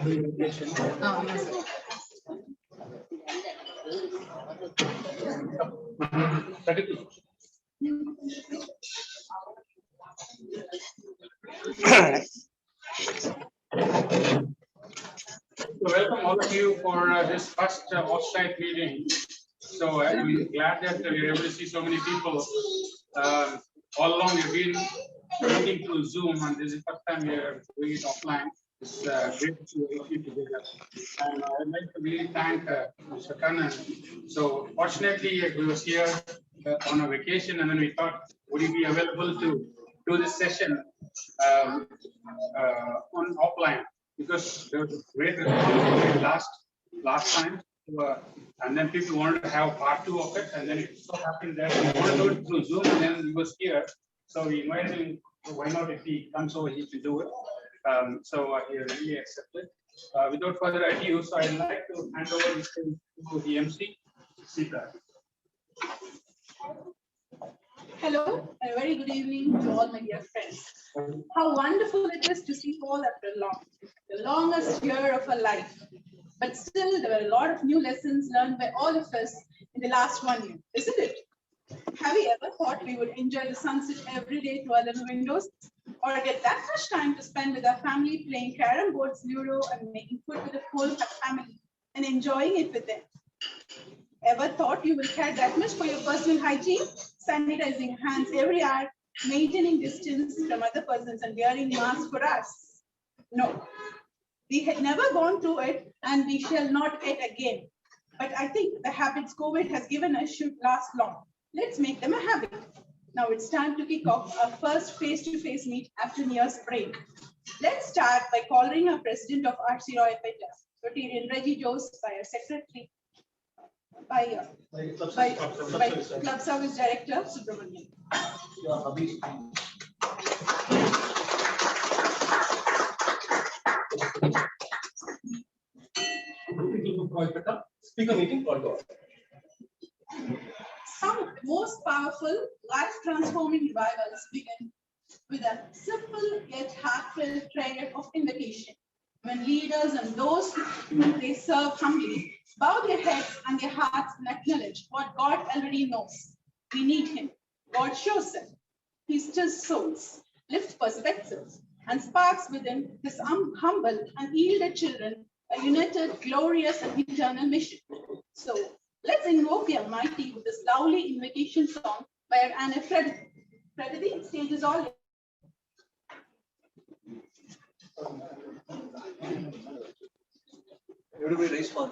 Welcome all of you for this first offsite meeting. So I'm glad that we're able to see so many people. All along we've been meeting through Zoom, and this is the first time we're doing it offline. It's great to see all of you together. And I'd like to really thank Mr. Kannan. So fortunately, we was here on a vacation, and then we thought, would he be available to do this session on offline? Because there was a great response last time, and then people wanted to have part 2 of it, and then it so happened that we wanted to do it through Zoom, and then he was here, so we invited him. Why not, if he comes over here to do it? So he really accepted. Without further ado, so I'd like to hand over to the MC, Sita. Hello, a very good evening to all my dear friends. How wonderful it is to see you all after the longest year of our life. But still, there were a lot of new lessons learned by all of us in the last 1 year, isn't it? Have you ever thought we would enjoy the sunset every day through our little windows? Or get that much time to spend with our family playing carom boards, ludo, and making food with the whole family and enjoying it with them? Ever thought you will care that much for your personal hygiene? Sanitizing hands every hour, maintaining distance from other persons, and wearing masks for us? No. We had never gone through it, and we shall not yet again. But I think the habits COVID has given us should last long. Let's make them a habit. Now it's time to kick off our first face-to-face meet after New Year's break. Let's start by calling our president of RC Roy Peta, Rotarian Reggie Jose, by our secretary, by Club Service Director Subramanian. Speaker meeting called. Some most powerful, life-transforming revivals begin with a simple yet heartfelt prayer of invocation. When leaders and those whom they serve humbly bow their heads and their hearts and acknowledge what God already knows. We need Him. God shows Him. He stirs souls, lifts perspectives, and sparks within His humble and yielded children a united, glorious, and eternal mission. So let's invoke the Almighty with this lovely invocation song by our Anna Freddy. Freddy, stage is all yours. Everybody raise one.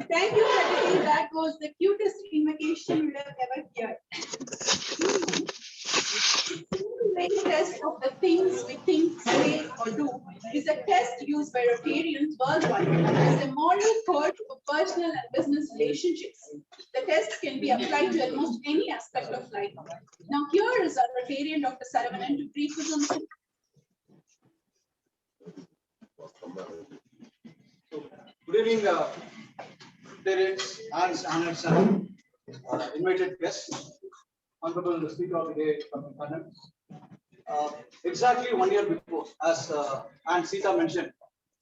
Thank you, Freddy. That was the cutest invocation you have ever heard. The test of the things we think, say, or do is a test used by Rotarians worldwide as a model code for personal and business relationships. The test can be applied to almost any aspect of life. Now, here is our Rotarian Dr. Saravanan to brief us on this. Good evening, parents, aunts, honored son, invited guests, Honorable Speaker of the Day, Dr. Kannan. Exactly 1 year before, as Aunt Sita mentioned,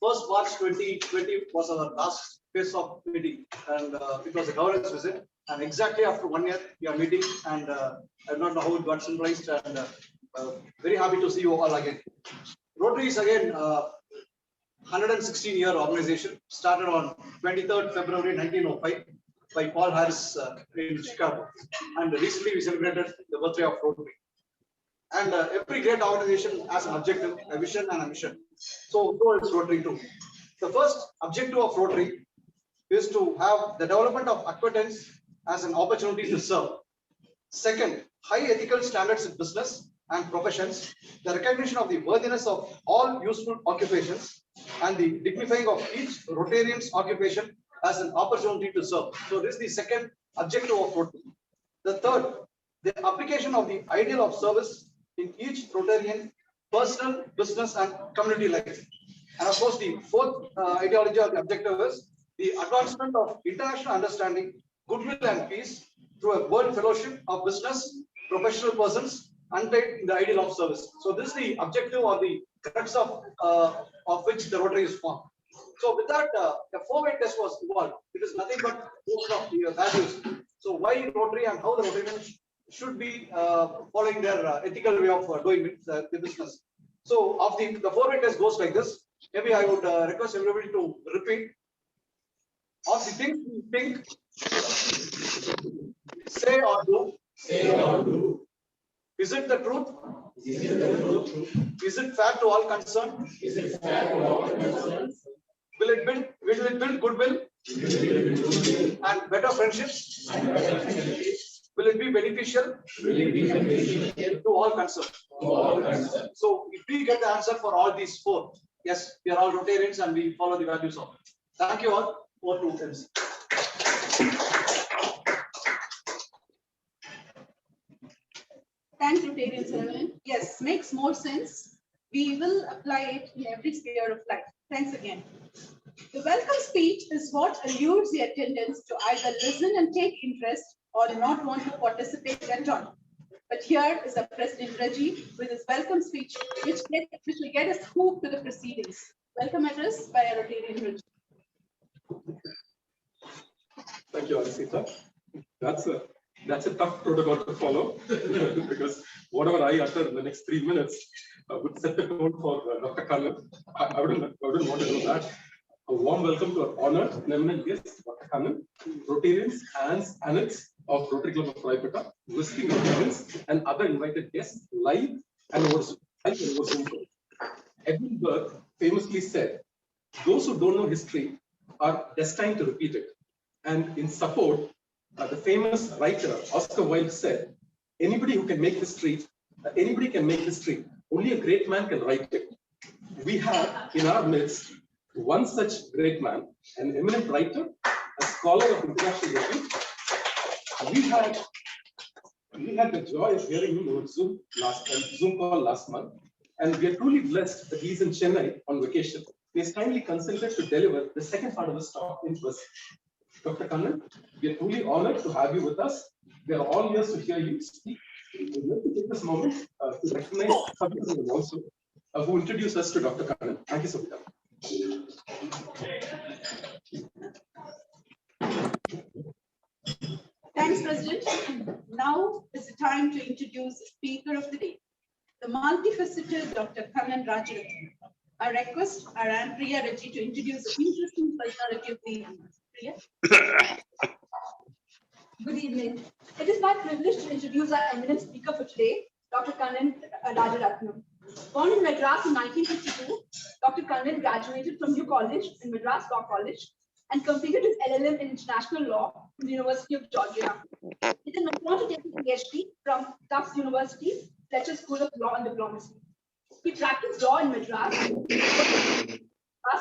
1st March 2020 was our last phase of meeting, and it was a governance visit. And exactly after 1 year, we are meeting, and I do not know how it got symbolized, and very happy to see you all again. Rotary is again 116-year organization, started on 23rd February 1905 by Paul Harris in Chicago, and recently we celebrated the birthday of Rotary. And every great organization has an objective, a vision, and a mission. So is Rotary too. The first objective of Rotary is to have the development of acquaintance as an opportunity to serve. Second, high ethical standards in business and professions, the recognition of the worthiness of all useful occupations, and the dignifying of each Rotarian's occupation as an opportunity to serve. So this is the second objective of Rotary. The third, the application of the ideal of service in each Rotarian personal, business, and community life. And of course, the fourth ideology or the objective is the advancement of international understanding, goodwill, and peace through a world fellowship of business, professional persons, untied in the ideal of service. So this is the objective or the crux of which the Rotary is formed. So with that, the 4-way test was evolved. It is nothing but of the values. So why Rotary and how the Rotarians should be following their ethical way of doing the business. So of the 4-way test goes like this. Maybe I would request everybody to repeat. Of the things we think, say or do. Is it the truth? Is it fair to all concerned? Will it build goodwill and better friendships? Will it be beneficial to all concerned? So if we get the answer for all these 4, yes, we are all Rotarians and we follow the values of it. Thank you all. Over to MC. Thanks, Rotarian Servant. Yes, makes more sense. We will apply it in every sphere of life. Thanks again. The welcome speech is what allures the attendants to either listen and take interest or not want to participate at all. But here is the President Reggie with his welcome speech, which will get us hooked to the proceedings. Welcome address by a Rotarian Reggie. Thank you, Anisita. That's a tough protocol to follow because whatever I utter in the next 3 minutes would set the tone for Dr. Kannan. I wouldn't want to do that. A warm welcome to our honored and eminent guest, Dr. Kannan, Rotarians and Annex of Rotary Club of Raipeta, visiting Rotarians and other invited guests live and over Zoom. Edmund Burke famously said, "Those who don't know history are destined to repeat it." And in support, the famous writer Oscar Wilde said, anybody can make history, only a great man can write it. We have in our midst one such great man, an eminent writer, a scholar of international repute. We had the joy of hearing him over Zoom call last month, and we are truly blessed that he's in Chennai on vacation. He has kindly consented to deliver the second part of his talk in person. Dr. Kannan, we are truly honored to have you with us. We are all ears to hear you speak. We'd like to take this moment to recognize Sabita also, who introduced us to Dr. Kannan. Thank you, Sabita. Thanks, President. Now is the time to introduce the speaker of the day, the multifaceted Dr. Kannan Rajaratnam. I request our Aunt Priya Reggie to introduce the interesting personality of the Priya. Good evening. It is my privilege to introduce our eminent speaker for today, Dr. Kannan Rajaratnam. Born in Madras in 1952, Dr. Kannan graduated from New College in Madras Law College and completed his LLM in International Law from the University of Georgia. He then went on to take his PhD from Tufts University, Fletcher School of Law and Diplomacy. He practiced law in Madras,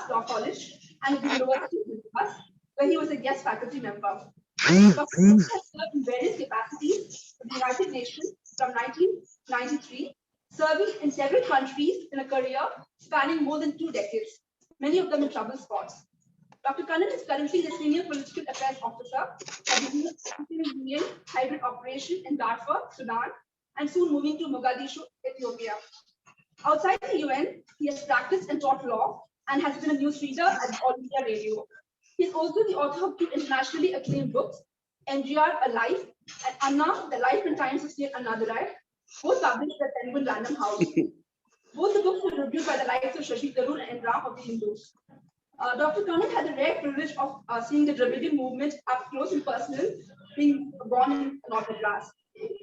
Law College, and at the University of Madras, where he was a guest faculty member. Dr. Kannan has served in various capacities for the United Nations from 1993, serving in several countries in a career spanning more than 2 decades, many of them in trouble spots. Dr. Kannan is currently the Senior Political Affairs Officer at the African Union Hybrid Operation in Darfur, Sudan, and soon moving to Mogadishu, Ethiopia. Outside the UN, he has practiced and taught law and has been a newsreader at All India Radio. He's also the author of two internationally acclaimed books, MGR Alive and Anna, The Life and Times of Saint Annadurai, both published at Penguin Random House. Both the books were reviewed by the likes of Shashi Tharoor and Ram of the Hindus. Dr. Kannan had the rare privilege of seeing the Dravidian movement up close and personal, being born in North Madras.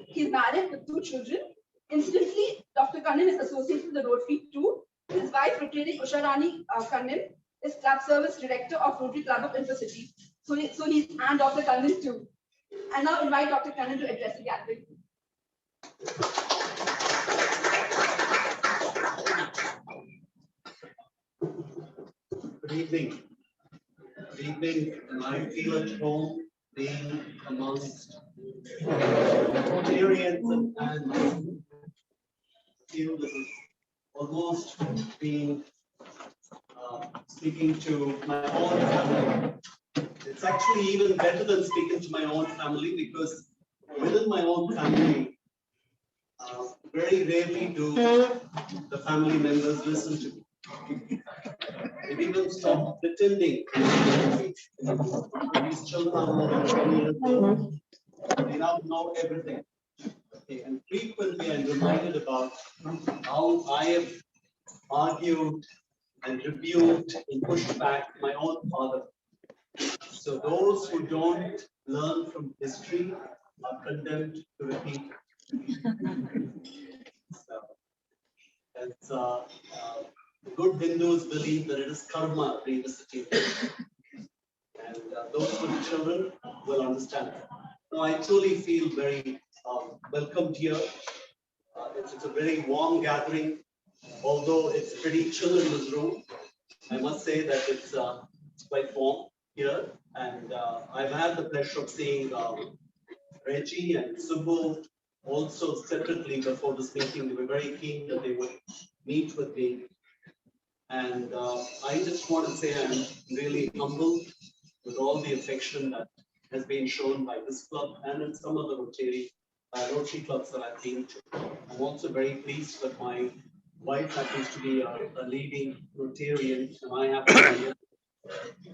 He's married with 2 children. Incidentally, Dr. Kannan is associated with the Rotary too. His wife, Rotary Usharani Kannan, is Club Service Director of Rotary Club of Intercity. So he's and Dr. Kannan too. I now invite Dr. Kannan to address the gathering. Good evening. Good evening, and I feel at home being amongst Rotarians and feel this is almost being speaking to my own family. It's actually even better than speaking to my own family because within my own family, very rarely do the family members listen to me. They even stop pretending. These children are more than 20 years old. They now know everything. Okay. And frequently I'm reminded about how I have argued and rebuked and pushed back my own father. So those who don't learn from history are condemned to repeat. So, it's, good Hindus believe that it is karma revisiting. And those good children will understand. Now, I truly feel very welcomed here. It's a very warm gathering. Although it's pretty chill in this room, I must say that it's quite warm here. And I've had the pleasure of seeing Reggie and Subbu also separately before this meeting. They were very keen that they would meet with me. And I just want to say I'm really humbled with all the affection that has been shown by this club and in some of the Rotary clubs that I've been to. I'm also very pleased that my wife happens to be a leading Rotarian, and I happen to be.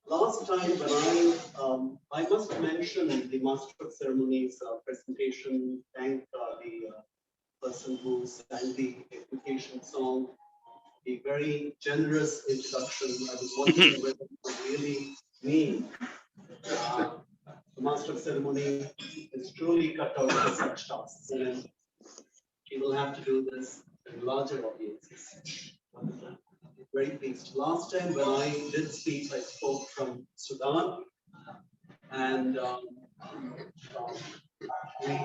Last time when I must mention the Master of Ceremonies presentation, thank the person who sang the application song, a very generous introduction. I was wondering whether it was really me. The Master of Ceremony is truly cut out for such tasks, and he will have to do this in larger audiences. Very pleased. Last time when I did speak, I spoke from Sudan, and we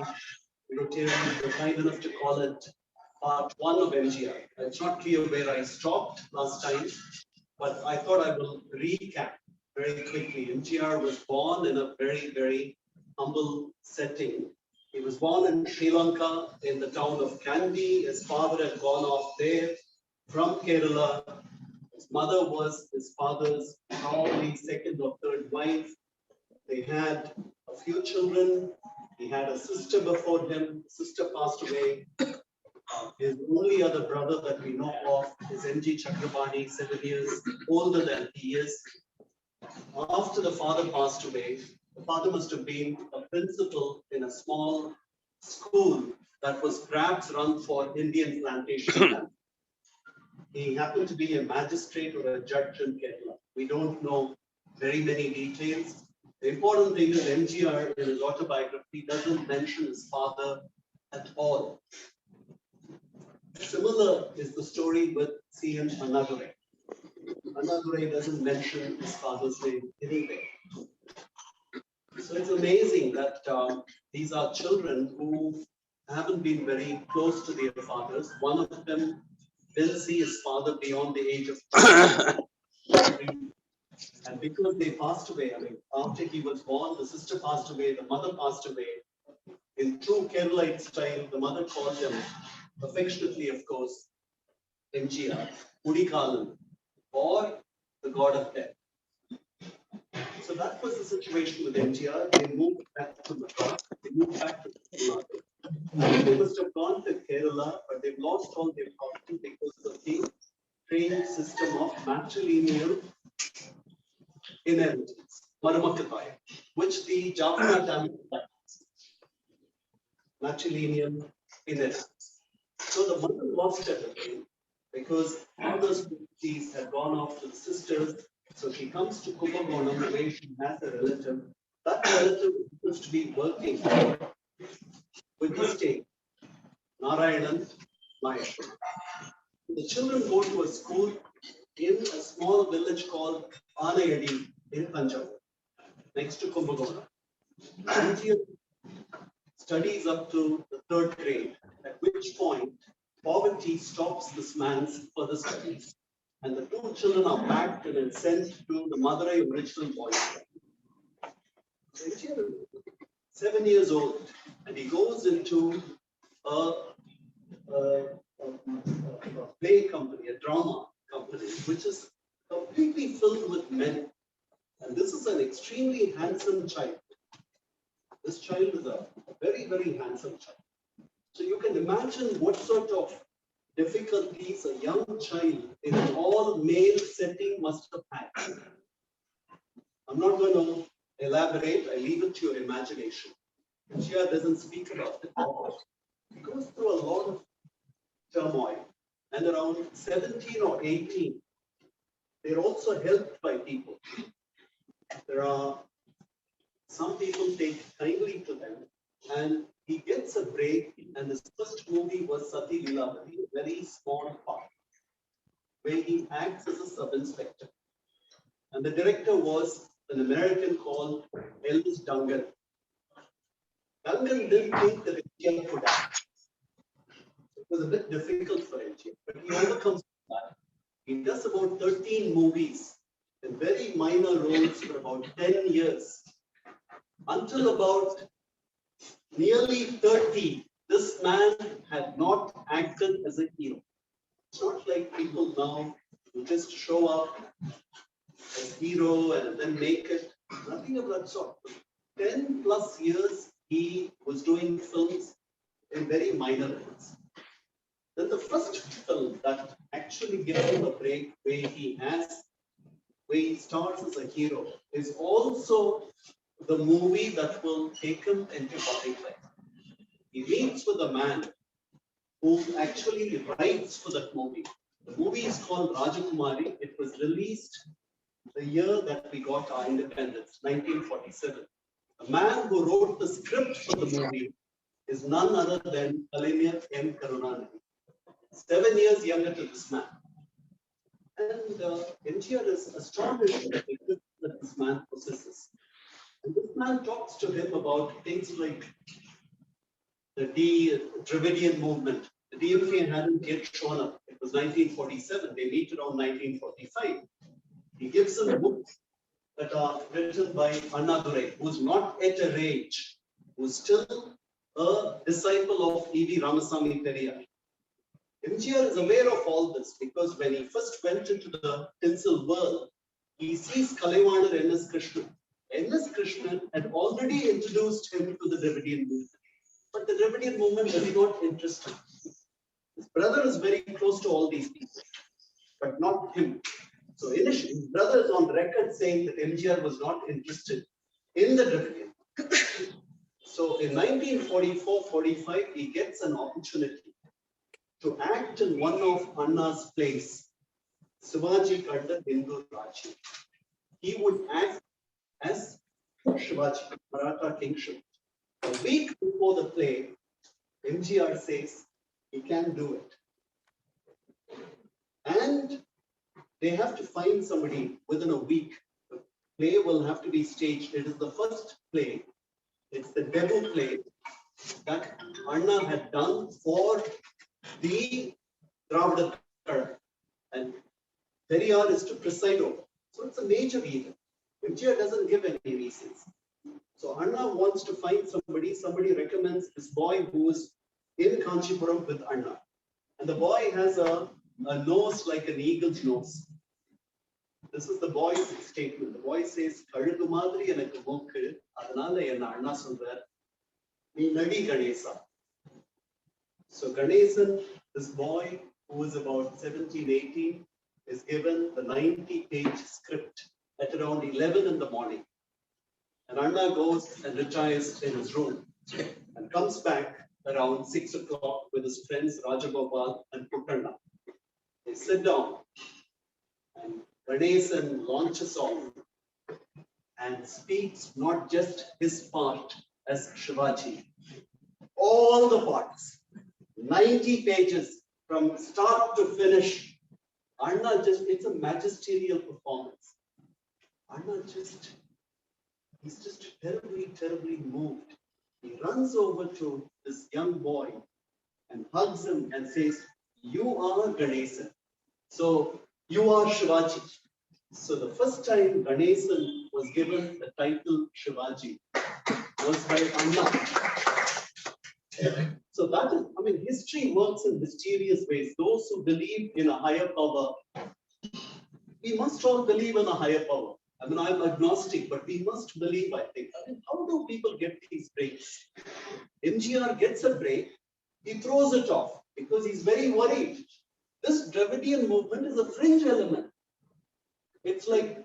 Rotarians were kind enough to call it part 1 of MGR. It's not clear where I stopped last time, but I thought I will recap very quickly. MGR was born in a very, very humble setting. He was born in Sri Lanka in the town of Kandy. His father had gone off there from Kerala. His mother was his father's probably second or third wife. They had a few children. He had a sister before him. Sister passed away. His only other brother that we know of is NG Chakrabarti, 7 years older than he is. After the father passed away, the father must have been a principal in a small school that was perhaps run for Indian plantation. He happened to be a magistrate or a judge in Kerala. We don't know very many details. The important thing is MGR in his autobiography doesn't mention his father at all. Similar is the story with CM Annadurai. Annadurai doesn't mention his father's name anywhere. So it's amazing that these are children who haven't been very close to their fathers. One of them didn't see his father beyond the age of 2. And because they passed away, I mean, after he was born, the sister passed away, the mother passed away. In true Keralite style, the mother called him, affectionately, of course, MGR, Udikalan, or the god of death. So that was the situation with MGR. They moved back to Madras. They moved back to Kerala. They must have gone to Kerala, but they've lost all their property because of the train system of matrilineal inheritance, Maramakataya, which the Jaffna family practiced. Matrilineal inheritance. So the mother lost everything because all those properties had gone off to the sisters. So she comes to Kumbakonam where she has a relative. That relative is supposed to be working with the state, Narayanan Nayak. The children go to a school in a small village called Anayadi in Punjab, next to Kumbakonam. And she studies up to the 3rd grade, at which point poverty stops this man's further studies. And the 2 children are packed and then sent to the Madurai original boys' school. 7 years old, and he goes into a play company, a drama company, which is completely filled with men. And this is an extremely handsome child. This child is a very, very handsome child. So you can imagine what sort of difficulties a young child in an all-male setting must have had. I'm not going to elaborate, I leave it to your imagination. Shia doesn't speak about it. He goes through a lot of turmoil, and around 17 or 18, they're also helped by people. There are some people take kindly to them, and he gets a break, and his first movie was Sati Leelavati, a very small part, where he acts as a sub-inspector. And the director was an American called Elvis Dungan. Dungan didn't think that NTR could act. It was a bit difficult for NTR, but he overcomes that. He does about 13 movies in very minor roles for about 10 years. Until about nearly 30, this man had not acted as a hero. It's not like people now who just show up as hero and then make it. Nothing of that sort. 10 plus years, he was doing films in very minor roles. Then the first film that actually gives him a break, where he stars as a hero, is also the movie that will take him into public life. He meets with a man who actually writes for that movie. The movie is called Rajakumari. It was released the year that we got our independence, 1947. The man who wrote the script for the movie is none other than Kalaignar M. Karunanidhi. 7 years younger to this man. And NTR is astonished at the gift that this man possesses. And this man talks to him about things like the Dravidian movement. The DMK hadn't yet shown up. It was 1947. They meet around 1945. He gives him books that are written by Annadurai, who's not at a age, who's still a disciple of E.V. Ramasamy Periyar. MGR is aware of all this because when he first went into the tinsel world, he sees Kalaivanar N.S. Krishnan. N.S. Krishnan had already introduced him to the Dravidian movement. But the Dravidian movement does not interest him. His brother is very close to all these people, but not him. So initially, his brother is on record saying that MGR was not interested in the Dravidian. So in 1944-45, he gets an opportunity to act in one of Anna's plays, Shivaji Kadda Hindu Rajya. He would act as Shivaji, Maratha kingship. A week before the play, MGR says he can do it. And they have to find somebody within a week. The play will have to be staged. It is the first play. It's the debut play that Anna had done for the Dravida Kazhagam, and Periyar is to preside over. So it's a major event. MGR doesn't give any reasons. So Anna wants to find somebody recommends this boy who's in Kanchipuram with Anna. And the boy has a nose like an eagle's nose. This is the boy's statement. The boy says, Kazhagu madri enakku mooku, adanala enna Anna solrar, nee nadi Ganesa. So Ganesan, this boy who is about 17, 18, is given the 90-page script at around 11 in the morning. And Anna goes and retires in his room and comes back around 6 o'clock with his friends Rajagopal and Puttanna. They sit down and Ganesan launches off and speaks not just his part as Shivaji, all the parts, 90 pages from start to finish. Anna it's a magisterial performance. Anna he's just terribly, terribly moved. He runs over to this young boy and hugs him and says, "You are Ganesan. So you are Shivaji." So the first time Ganesan was given the title Shivaji was by Anna. So that is, I mean, history works in mysterious ways. Those who believe in a higher power, we must all believe in a higher power. I mean, I'm agnostic, but we must believe, I think. I mean, how do people get these breaks? MGR gets a break, he throws it off because he's very worried. This Dravidian movement is a fringe element. It's like,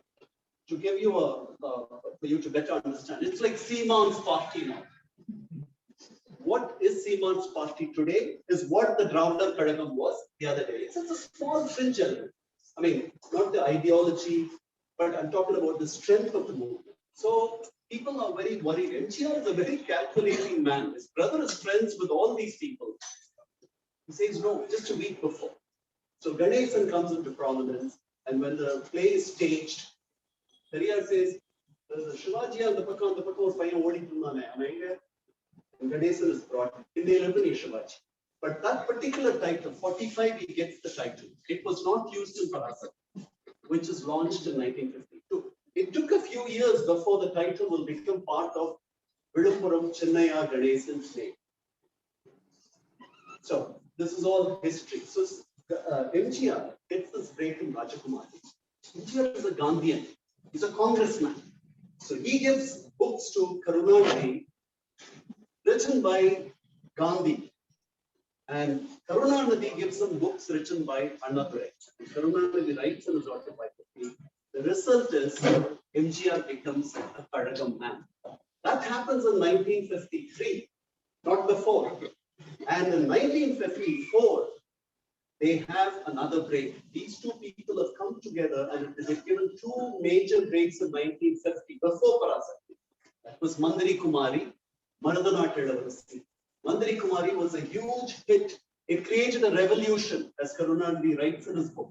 to give you for you to better understand, it's like Seaman's party now. What is Seaman's party today is what the Dravida Kadagam was the other day. It's a small fringe element. I mean, not the ideology, but I'm talking about the strength of the movement. So people are very worried. MGR is a very calculating man. His brother is friends with all these people. He says, no, just a week before. So Ganesan comes into prominence, and when the play is staged, Periyar says, there's a Shivaji on the Pakka was fine, and Ganesan is brought in the 11 Shivaji. But that particular title, 45, he gets the title. It was not used in Parasat, which is launched in 1952. It took a few years before the title will become part of Vidumpuram Chennaya Ganesan's name. So this is all history. So MGR gets this break in Rajakumari. MGR is a Gandhian. He's a congressman. So he gives books to Karunanidhi written by Gandhi. And Karunanidhi gives some books written by Annadurai. Karunanidhi writes in his autobiography. The result is MGR becomes a Kadagam man. That happens in 1953, not before. And in 1954, they have another break. These two people have come together and they've given two major breaks in 1950 before Parasakti. That was Mandari Kumari, Maradana Tedavarasi. Mandari Kumari was a huge hit. It created a revolution, as Karunanidhi writes in his book.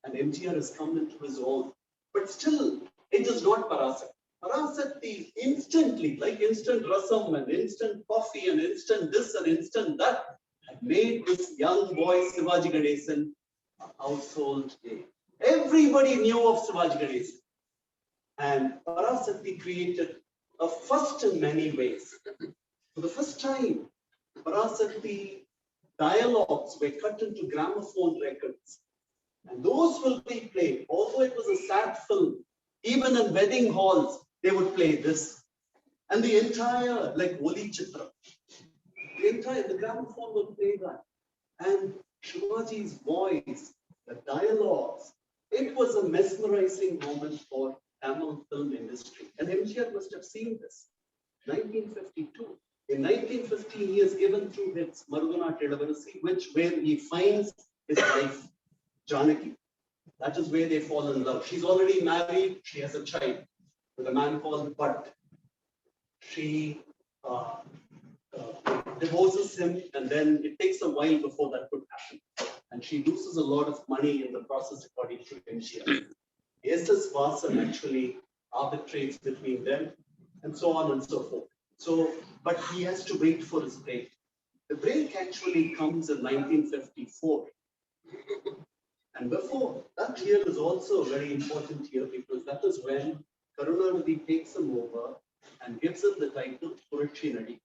And MGR has come into his own. But still, it is not Parasakti. Parasakti instantly, like instant rasam and instant coffee and instant this and instant that, had made this young boy Shivaji Ganesan a household name. Everybody knew of Shivaji Ganesan. And Parasakti created a first in many ways. For the first time, Parasakti dialogues were cut into gramophone records. And those will be played. Although it was a sad film, even in wedding halls, they would play this. And the entire, like Woli Chitra, the gramophone will play that. And Shivaji's voice, the dialogues, it was a mesmerizing moment for Tamil film industry. And MGR must have seen this. 1952. In 1950, he has given two hits, Maradana Tedavarasi, where he finds his wife, Janaki. That is where they fall in love. She's already married. She has a child with a man called Bhatt. She divorces him, and then it takes a while before that could happen. And she loses a lot of money in the process, according to MGR. SS Vasan actually arbitrates between them, and so on and so forth. So, but he has to wait for his break. The break actually comes in 1954. And before, that year is also a very important year because that is when Karunanidhi takes him over and gives him the title Purachi Nadi.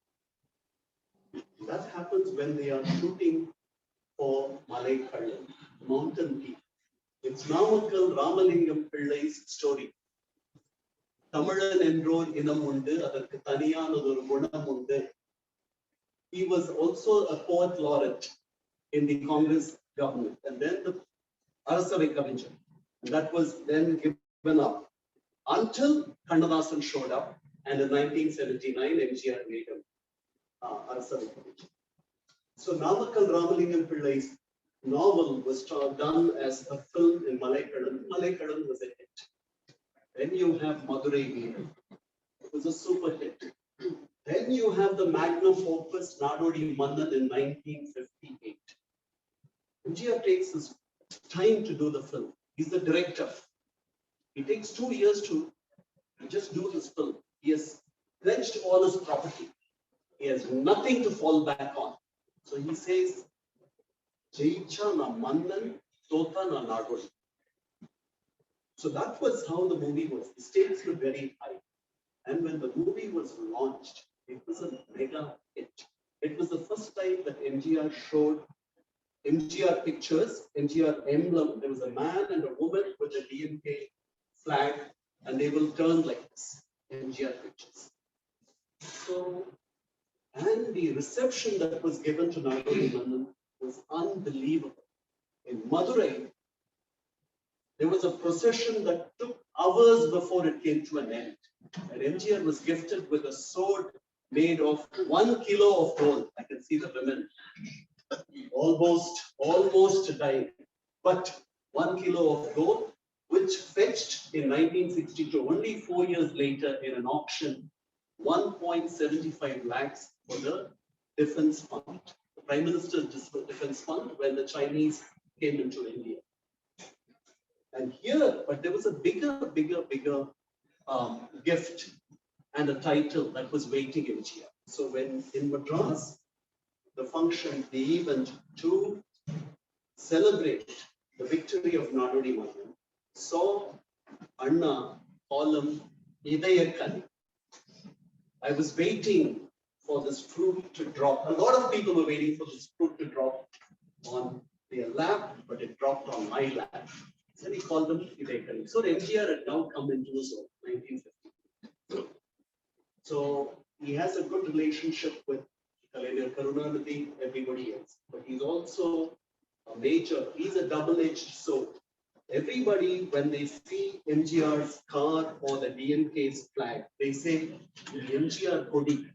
That happens when they are shooting for Malay Kallan, Mountain Peak. It's Namakkal Ramalingam Pillai's story. Tamilan enrolled inam undu, adakku thaniyanathu gunam undu. He was also a poet laureate in the Congress government. And then the Arasavai Kavinjan. And that was then given up until Kannadasan showed up, and in 1979, MGR made him Arasavai Kavinjan. So Namakkal Ramalingam Pillai's novel was done as a film in Malaikadan. Malaikadan was a hit. Then you have Madurai Veeran. It was a super hit. Then you have the magnum opus Nadodi Mannan in 1958. MGR takes his time to do the film. He's the director. He takes 2 years to just do this film. He has pledged all his property. He has nothing to fall back on. So he says, Jaicha na Mannan, Tota na Nadodi. So that was how the movie was. The stakes were very high. And when the movie was launched, it was a mega hit. It was the first time that MGR showed MGR pictures, MGR emblem. There was a man and a woman with a DMK flag, and they will turn like this, MGR pictures. So, and the reception that was given to Nadodi Mannan was unbelievable. In Madurai, there was a procession that took hours before it came to an end. And MGR was gifted with a sword made of 1 kilo of gold. I can see the women almost dying. But 1 kilo of gold, which fetched in 1962, only 4 years later in an auction, 1.75 lakhs for the defense fund, the Prime Minister's defense fund when the Chinese came into India. And here, but there was a bigger gift and a title that was waiting MGR. So when in Madras, the function, the event to celebrate the victory of Nadodi Mannan, saw Anna column Idayakani. I was waiting for this fruit to drop. A lot of people were waiting for this fruit to drop on their lap, but it dropped on my lap. So he called them Idayakani. So MGR had now come into his own, 1950. So he has a good relationship with Kalaignar Karunanidhi, everybody else. But he's also a major, he's a double-edged sword. Everybody, when they see MGR's car or the DMK's flag, they say the MGR Kodi.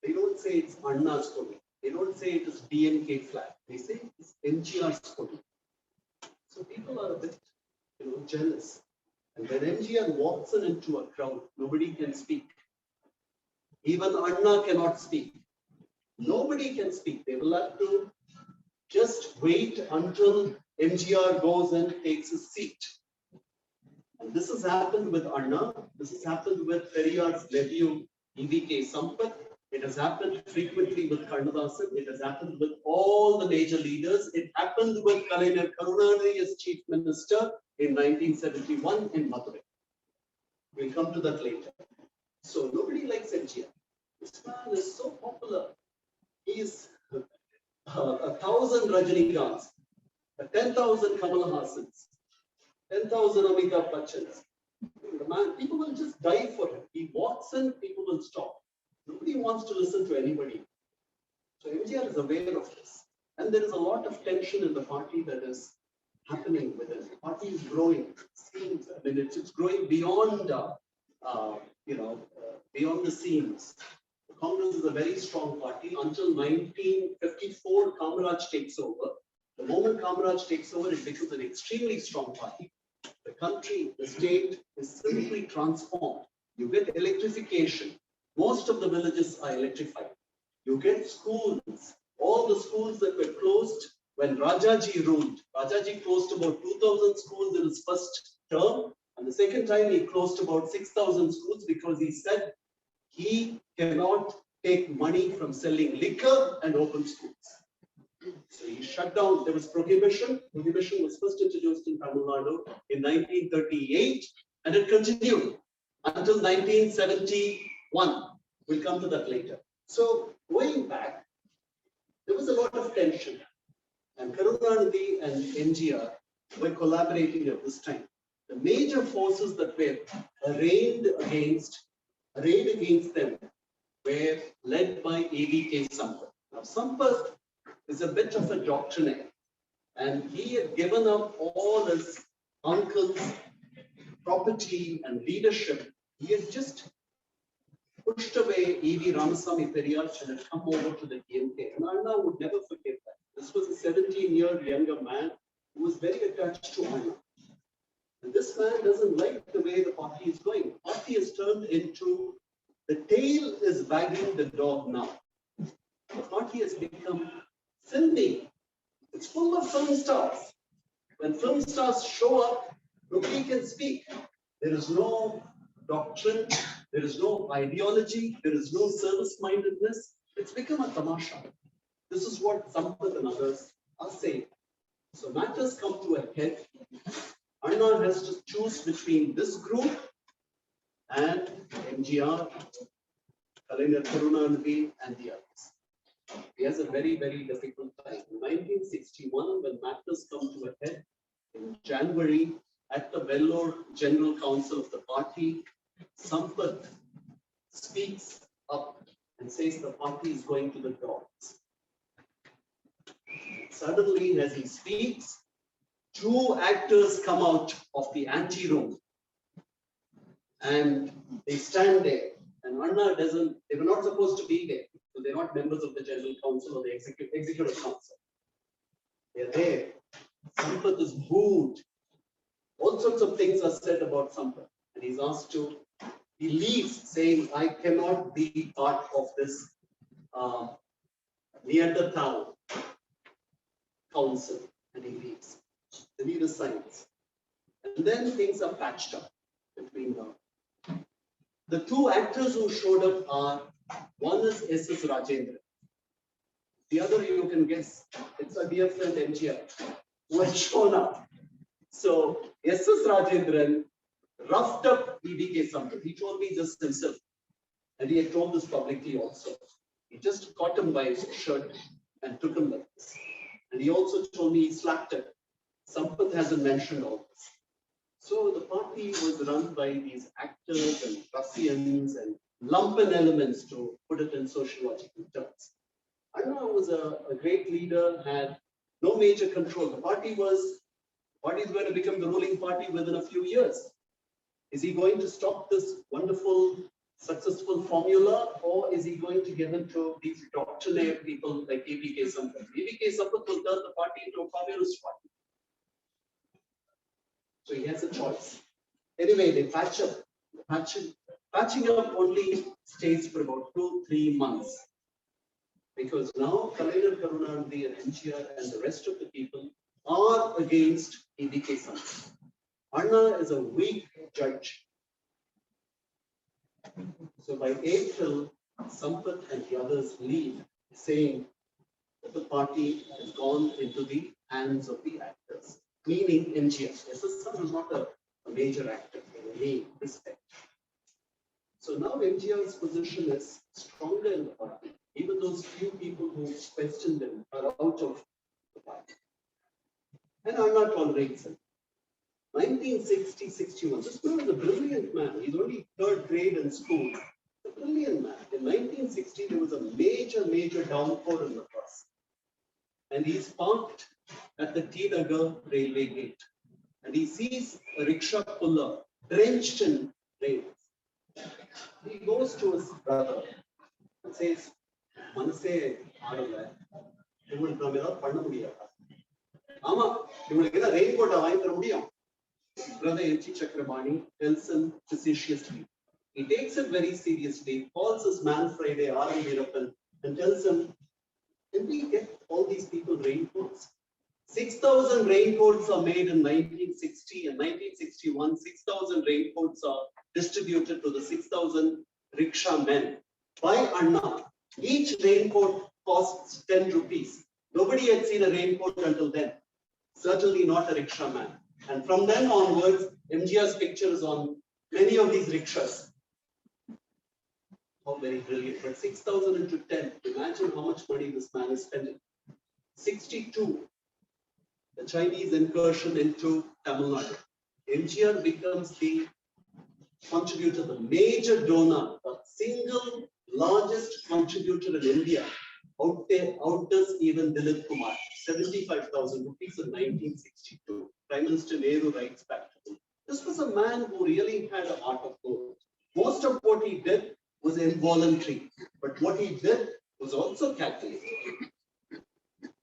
They don't say it's Anna's Kodi. They don't say it is DMK flag. They say it's MGR's Kodi. So people are a bit, jealous. And when MGR walks into a crowd, nobody can speak. Even Anna cannot speak. Nobody can speak. They will have to just wait until MGR goes and takes his seat. And this has happened with Anna. This has happened with Periyar's nephew, EVK Sampath. It has happened frequently with Kannadasan. It has happened with all the major leaders. It happened with Kalaignar Karunanidhi as chief minister in 1971 in Madurai. We'll come to that later. So nobody likes MGR. This man is so popular. He is 1,000 Rajinikanths, 10,000 Kamal Hasans, 10,000 Amitabh Bachchans. The man, people will just die for him. He walks in, people will stop. Nobody wants to listen to anybody. So MGR is aware of this. And there is a lot of tension in the party that is happening within. The party is growing. It's growing beyond, beyond the scenes. The Congress is a very strong party until 1954. Kamaraj takes over. The moment Kamaraj takes over, it becomes an extremely strong party. The country, the state is simply transformed. You get electrification. Most of the villages are electrified. You get schools. All the schools that were closed when Rajaji ruled. Rajaji closed about 2,000 schools in his first term. And the second time he closed about 6,000 schools because he said he cannot take money from selling liquor and open schools. So he shut down. There was prohibition. Prohibition was first introduced in Tamil Nadu in 1938 and it continued until 1971. We'll come to that later. So going back, there was a lot of tension and Karunanidhi and MGR were collaborating at this time. The major forces that were arrayed against them were led by EVK Sampath. Now Sampath is a bit of a doctrinaire. And he had given up all his uncle's property and leadership. He had just pushed away E.V. Ramasamy Periyar and had come over to the DMK. And Anna would never forget that. This was a 17-year younger man who was very attached to Anna. And this man doesn't like the way the party is going. The party has turned into, the tail is wagging the dog now. The party has become filmy. It's full of film stars. When film stars show up, nobody can speak. There is no doctrine, there is no ideology, there is no service-mindedness. It's become a tamasha. This is what Sampath and others are saying. So matters come to a head. Anna has to choose between this group and MGR, Kalaignar Karunanidhi, and the others. He has a very, very difficult time. In 1961, when matters come to a head, in January, at the Vellore General Council of the party, Sampath speaks up and says the party is going to the dogs. Suddenly, as he speaks, two actors come out of the ante-room and they stand there. And Anna doesn't, they were not supposed to be there. So they're not members of the General Council or the Executive Council. They're there. Sampath is booed. All sorts of things are said about Sampath. And he's asked to, he leaves saying, I cannot be part of this Neanderthal council. And he leaves. The leader signs. And then things are patched up between them. The two actors who showed up are, one is S.S. Rajendran. The other you can guess, it's a dear friend MGR who has shown up. So S.S. Rajendran roughed up E.V.K. Sampath. He told me this himself. And he had told this publicly also. He just caught him by his shirt and took him like this. And he also told me he slapped him. Sampath hasn't mentioned all this. So the party was run by these actors and ruffians and lumpen elements, to put it in sociological terms. Anna was a great leader, had no major control. The party is going to become the ruling party within a few years. Is he going to stop this wonderful, successful formula, or is he going to get into these doctrinaire people like E.V.K. Sampath? E.V.K. Sampath will turn the party into a communist party. So he has a choice. Anyway, they patch up. Patching up only stays for about 2-3 months. Because now Kalaignar Karunanidhi and MGR and the rest of the people are against E.V.K. Sampath. Anna is a weak judge. So by April, Sampath and the others leave, saying that the party has gone into the hands of the actors, meaning MGR. S.S. Sampath is not a major actor in any respect. So now MGR's position is stronger in the party. Even those few people who questioned him are out of the party. And Anna tolerates him. 1960-61, this man was a brilliant man. He's only 3rd grade in school. A brilliant man. In 1960, there was a major downpour in the bus. And he's parked at the T. Nagar railway gate. And he sees a rickshaw puller drenched in rain. He goes to his brother and says, Manase aadala, ivanukku naam edha panna mudiyada. Ama, ivanukku edha raincoat vaangi thara mudiyum. Brother N.G. Chakrabarti tells him facetiously. He takes it very seriously, calls his man Friday, R.M. Veerappan, and tells him, can we get all these people raincoats? 6,000 raincoats are made in 1960 and 1961. 6,000 raincoats are distributed to the 6,000 rickshaw men by Anna. Each raincoat costs 10 rupees. Nobody had seen a raincoat until then. Certainly not a rickshaw man. And from then onwards, MGR's picture is on many of these rickshaws. How very brilliant. But 6,000 into 10. Imagine how much money this man is spending. 62. The Chinese incursion into Tamil Nadu. MGR becomes the contributor, the major donor, the single largest contributor in India outdoes even Dilip Kumar, 75,000 rupees in 1962. Prime Minister Nehru writes back to him. This was a man who really had a heart of gold. Most of what he did was involuntary, but what he did was also calculated.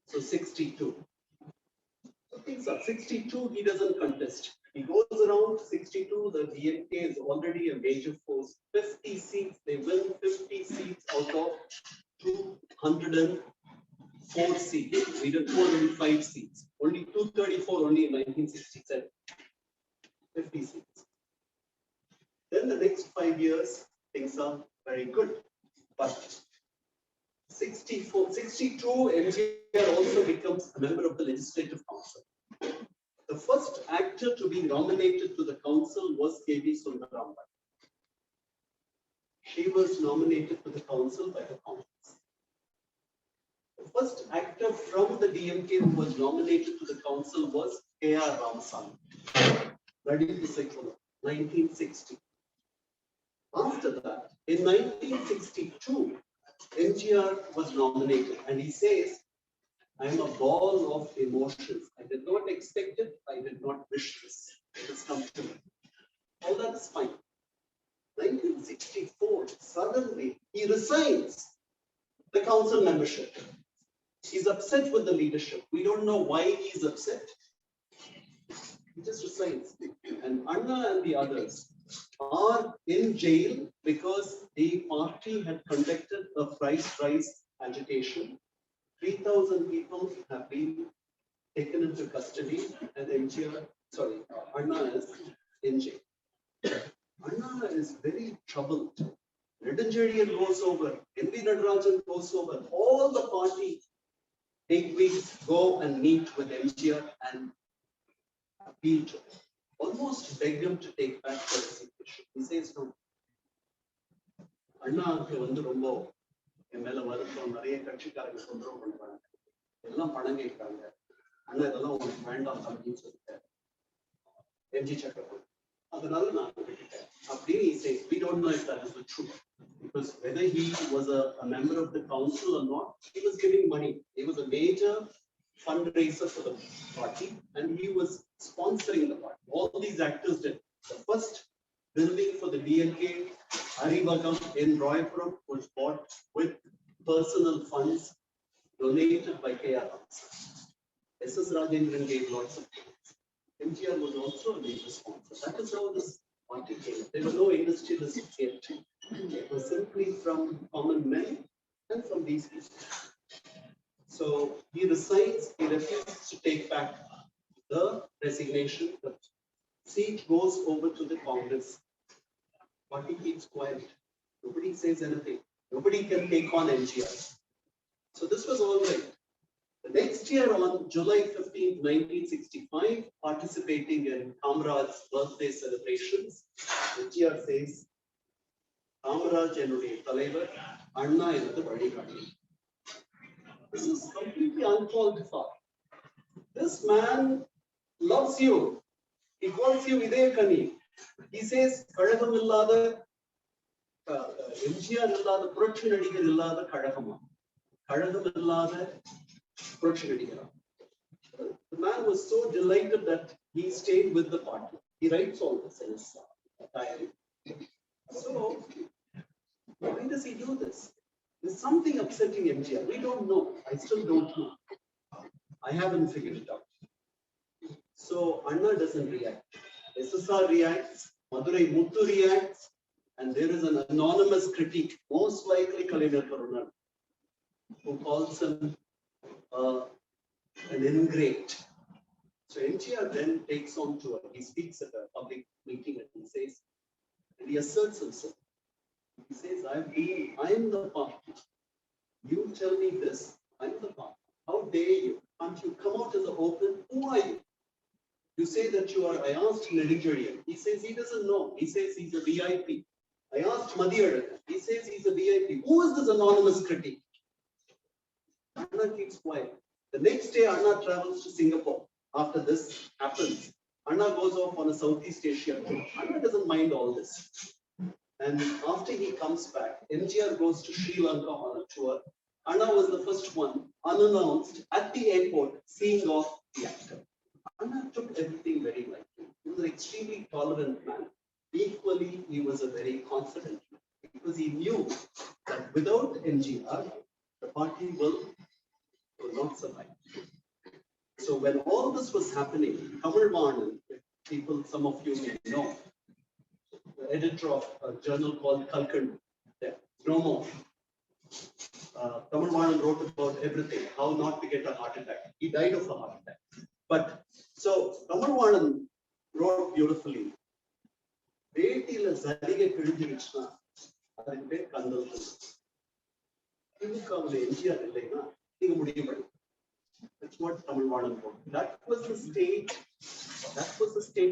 So 62. So things are 62, he doesn't contest. He goes around 62, the DMK is already a major force. 50 seats, they win 50 seats out of 204 seats. We did 405 seats. Only 234 only in 1967. 50 seats. Then the next 5 years, things are very good. But 62, MGR also becomes a member of the Legislative Council. The first actor to be nominated to the council was K.V. Sundarambai. She was nominated to the council by the Congress. The first actor from the DMK who was nominated to the council was K.R. Ramasamy. Ready to say 1960. After that, in 1962, MGR was nominated and he says, I am a ball of emotions. I did not expect it. I did not wish this. It has come to me. All that is fine. 1964, suddenly he resigns the council membership. He's upset with the leadership. We don't know why he's upset. He just resigns. And Anna and the others are in jail because the party had conducted a price rise agitation. 3,000 people have been taken into custody and Anna is in jail. Anna is very troubled. Neduncezhiyan goes over, N.V. Nadarajan goes over, all the party bigwigs go and meet with MGR and appeal to him. Almost beg him to take back the resignation. He says no. Anna வந்து ரொம்ப என் மேல வருத்தம் நிறைய கட்சிக்காரங்க தொந்தரவு பண்றாங்க எல்லாம் பணம் கேட்கறாங்க அண்ணா இதெல்லாம் உங்களுக்கு வேண்டாம் அப்படின்னு சொல்லிட்டாரு எம்ஜி சக்கரவர்த்தி அதனால நான் விட்டுட்டேன் அப்படின்னு he says we don't know if that is the truth because whether he was a member of the council or not he was giving money. He was a major fundraiser for the party and he was sponsoring the party. All these actors did. The first building for the DMK Arivagam in Royapuram was bought with personal funds donated by K.R. Ramasamy. S.S. Rajendran gave lots of things. MGR was also a major sponsor. That is how this party came. There were no industrialists yet. It was simply from common men and from these people. So he resigns, he refuses to take back the resignation. The seat goes over to the Congress. Party keeps quiet. Nobody says anything. Nobody can take on MGR. So this was all right. The next year on July 15th, 1965, participating in Kamraj's birthday celebrations, MGR says, Kamraj என்னுடைய தலைவர், அண்ணா எனது வழிகாட்டி. This is completely uncalled for. This man loves you. He calls you Idekani. He says, கழகம் இல்லாத எம்ஜிஆர் இல்லாத புரட்சி நடிகர் இல்லாத கழகமா கழகம் இல்லாத புரட்சி நடிகரா. The man was so delighted that he stayed with the party. He writes all this in his diary. So why does he do this? There's something upsetting MGR. We don't know. I still don't know. I haven't figured it out. So Anna doesn't react. SSR reacts, Madurai Muthu reacts, and there is an anonymous critique, most likely Kalaignar Karunan, who calls him an ingrate. So MGR then takes on to it. He speaks at a public meeting and he says, and he asserts himself. He says, I am the party. You tell me this, I'm the party. How dare you? Can't you come out in the open? Who are you? You say that you are, I asked Neduncezhiyan. He says he doesn't know. He says he's a VIP. I asked Madhyaran. He says he's a VIP. Who is this anonymous critic? Anna keeps quiet. The next day, Anna travels to Singapore. After this happens, Anna goes off on a Southeast Asia tour. Anna doesn't mind all this. And after he comes back, MGR goes to Sri Lanka on a tour. Anna was the first one, unannounced, at the airport, seeing off the actor. Anna took everything very lightly. He was an extremely tolerant man. Equally, he was a very confident man because he knew that without MGR, the party will not survive. So when all this was happening, Tamil Vanan, people, some of you may know, the editor of a journal called Kalkan, no more. Tamil Vanan wrote about everything, how not to get a heart attack. He died of a heart attack. But so Tamil Vanan wrote beautifully. That's what Tamil Vanan wrote. That was the state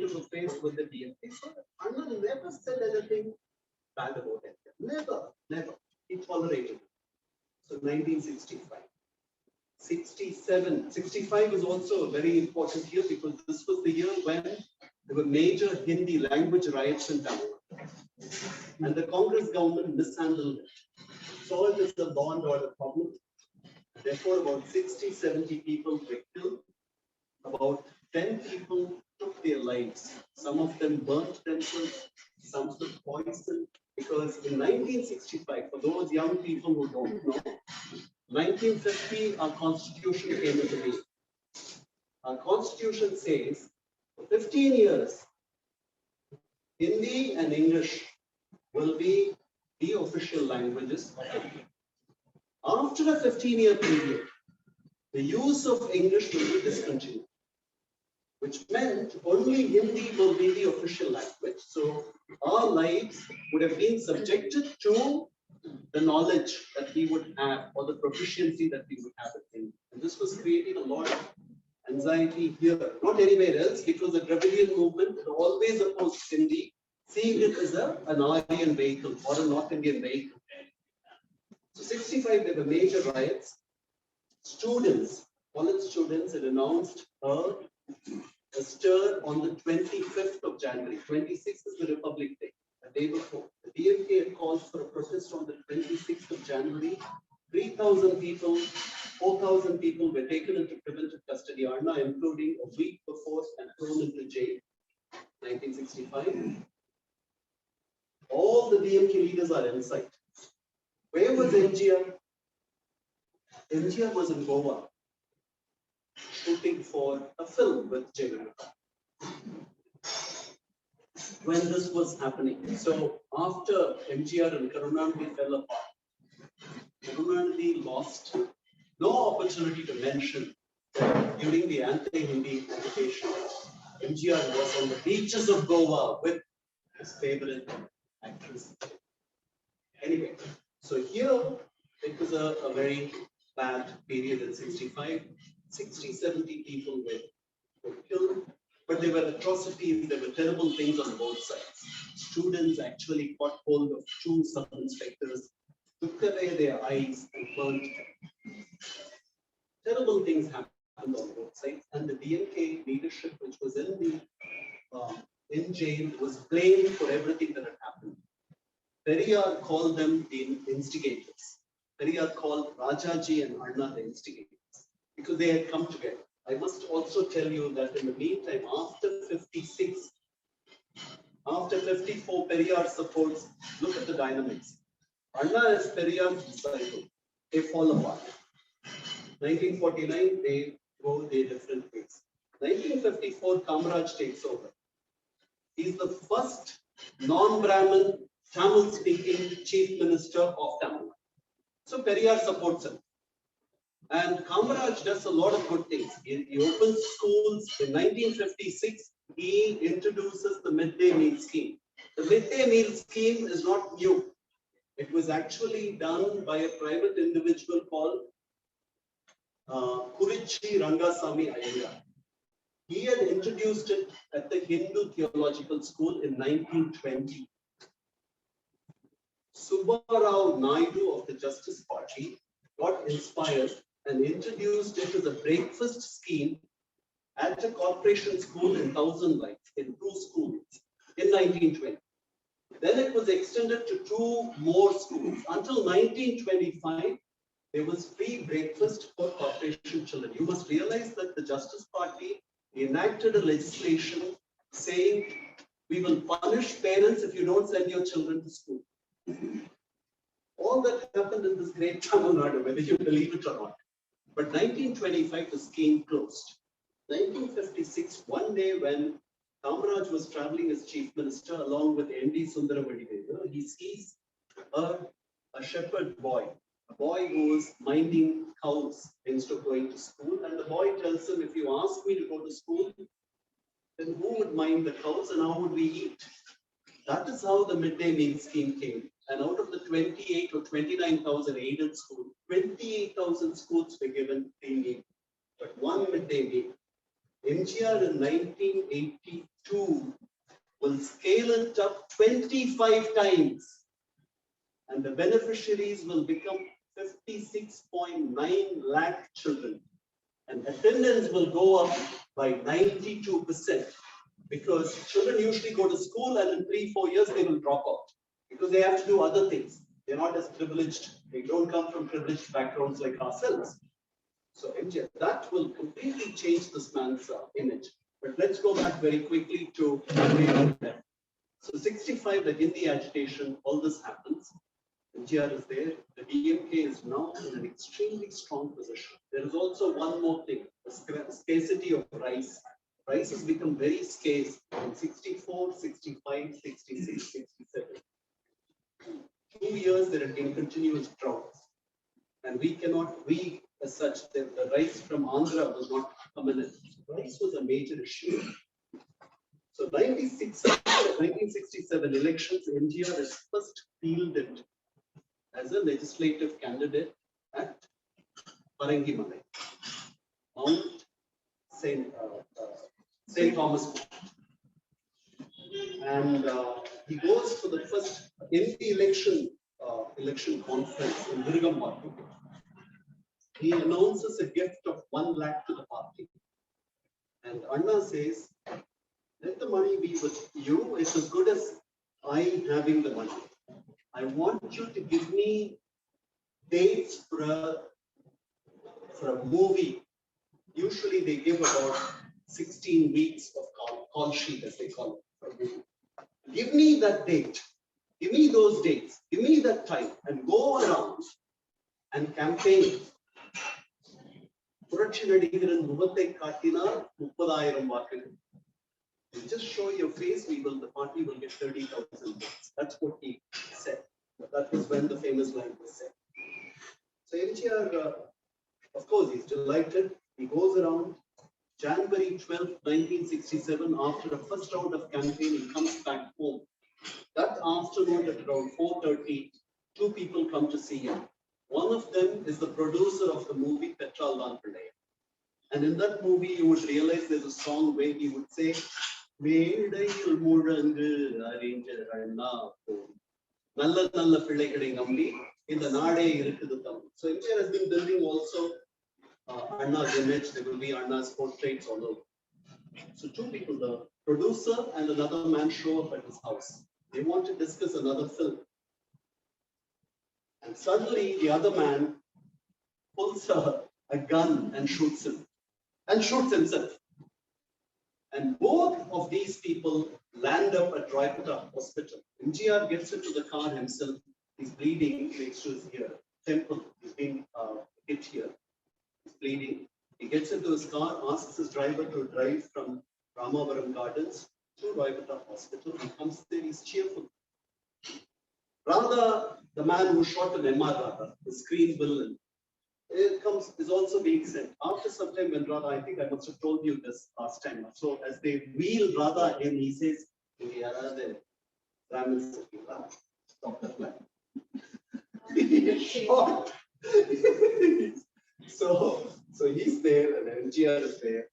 of affairs with the DMK. So Anna never said anything bad about it. Never. He tolerated it. So 1965. 67, 65 is also a very important year because this was the year when there were major Hindi language riots in Tamil Nadu. And the Congress government mishandled it. Saw it as a law and order problem. Therefore, about 60, 70 people were killed. About 10 people took their lives. Some of them burnt themselves, some took poison. Because in 1965, for those young people who don't know, 1950, our constitution came into being. Our constitution says, for 15 years, Hindi and English will be the official languages of India. After a 15-year period, the use of English will be discontinued, which meant only Hindi will be the official language. So our lives would have been subjected to the knowledge that we would have or the proficiency that we would have in Hindi. And this was creating a lot of anxiety here, not anywhere else, because the Dravidian movement had always opposed Hindi, seeing it as an Aryan vehicle or a North Indian vehicle. So 65, there were major riots. Students, college students had announced a stir on the 25th of January. 26th is the Republic Day, the day before. The DMK had called for a protest on the 26th of January. 3,000 people, 4,000 people were taken into preventive custody, Anna, including a week before and thrown into jail. 1965. All the DMK leaders are inside. Where was MGR? MGR was in Goa, shooting for a film with Jayalalitha. When this was happening, so after MGR and Karunanidhi fell apart, Karunanidhi lost no opportunity to mention that during the anti-Hindi agitation, MGR was on the beaches of Goa with his favorite actress. Anyway, so here it was a very bad period in 65. 60, 70 people were killed, but there were atrocities, there were terrible things on both sides. Students actually caught hold of 2 sub-inspectors, took away their eyes and burned them. Terrible things happened on both sides, and the DMK leadership, which was in jail, was blamed for everything that had happened. Periyar called them the instigators. Periyar called Rajaji and Anna the instigators because they had come together. I must also tell you that in the meantime, after 56, after 54, Periyar supports, look at the dynamics. Anna is Periyar's disciple. They fall apart. 1949, they go their different ways. 1954, Kamaraj takes over. He's the first non-Brahmin Tamil-speaking chief minister of Tamil. So Periyar supports him. And Kamaraj does a lot of good things. He opens schools. In 1956, he introduces the midday meal scheme. The midday meal scheme is not new. It was actually done by a private individual called Kurichi Rangasamy Iyengar. He had introduced it at the Hindu Theological School in 1920. Subbarao Naidu of the Justice Party got inspired and introduced it as a breakfast scheme at a corporation school in Thousand Lights, in 2 schools in 1920. Then it was extended to 2 more schools. Until 1925, there was free breakfast for corporation children. You must realize that the Justice Party enacted a legislation saying we will punish parents if you don't send your children to school. All that happened in this great Tamil Nadu, whether you believe it or not. But 1925, the scheme closed. 1956, one day when Kamaraj was traveling as chief minister along with N.D. Sundaravadivedar, he sees a shepherd boy, a boy who was minding cows instead of going to school. And the boy tells him, if you ask me to go to school, then who would mind the cows and how would we eat? That is how the midday meal scheme came. And out of the 28 or 29,000 aided schools, 28,000 schools were given free meal, but one midday meal. MGR in 1982 will scale it up 25 times, and the beneficiaries will become 56.9 lakh children. And attendance will go up by 92%, because children usually go to school and in 3-4 years they will drop out because they have to do other things. They're not as privileged. They don't come from privileged backgrounds like ourselves. So MGR, that will completely change this man's image. But let's go back very quickly to so 65, the Hindi agitation, all this happens. MGR is there. The DMK is now in an extremely strong position. There is also one more thing, the scarcity of rice. Rice has become very scarce in 64, 65, 66, 67. 2 years there have been continuous droughts. And we as such, the rice from Andhra was not coming. Rice was a major issue. So 1967 elections, MGR is first fielded as a legislative candidate at Parangimalai, Mount St. Thomas. And he goes for the first MP election conference in Virugambatu. He announces a gift of 1 lakh to the party. And Anna says, let the money be with you. It's as good as I having the money. I want you to give me dates for a movie. Usually they give about 16 weeks of call sheet, as they call it. Give me that date. Give me those dates. Give me that time and go around and campaign. You just show your face, the party will get 30,000 votes. That's what he said. That was when the famous line was said. So MGR, of course, he's delighted. He goes around. January 12, 1967, after the first round of campaign, he comes back home. That afternoon at around 4:30, 2 people come to see him. One of them is the producer of the movie Petrol Lan Pillai. And in that movie, you would realize there's a song where he would say, Medayil Murangu Arranger Anna Nalla Nalla Pillaigalai Nambi in the Nade Irukkudu Tamil. So MGR has been building also Anna's image. There will be Anna's portraits all over. So 2 people, the producer and another man, show up at his house. They want to discuss another film. And suddenly the other man pulls a gun and shoots him. And shoots himself. And both of these people land up at Raipeta Hospital. MGR gets into the car himself. He's bleeding next to his ear. Temple is being hit here. He's bleeding. He gets into his car, asks his driver to drive from Ramavaram Gardens to Raipeta Hospital. He comes there, he's cheerful. Radha, the man who shot an MR Radha, the screen villain, is also being sent. After some time when Radha, I think I must have told you this last time. So as they wheel Radha in, he says, shot. So he's there and MGR is there.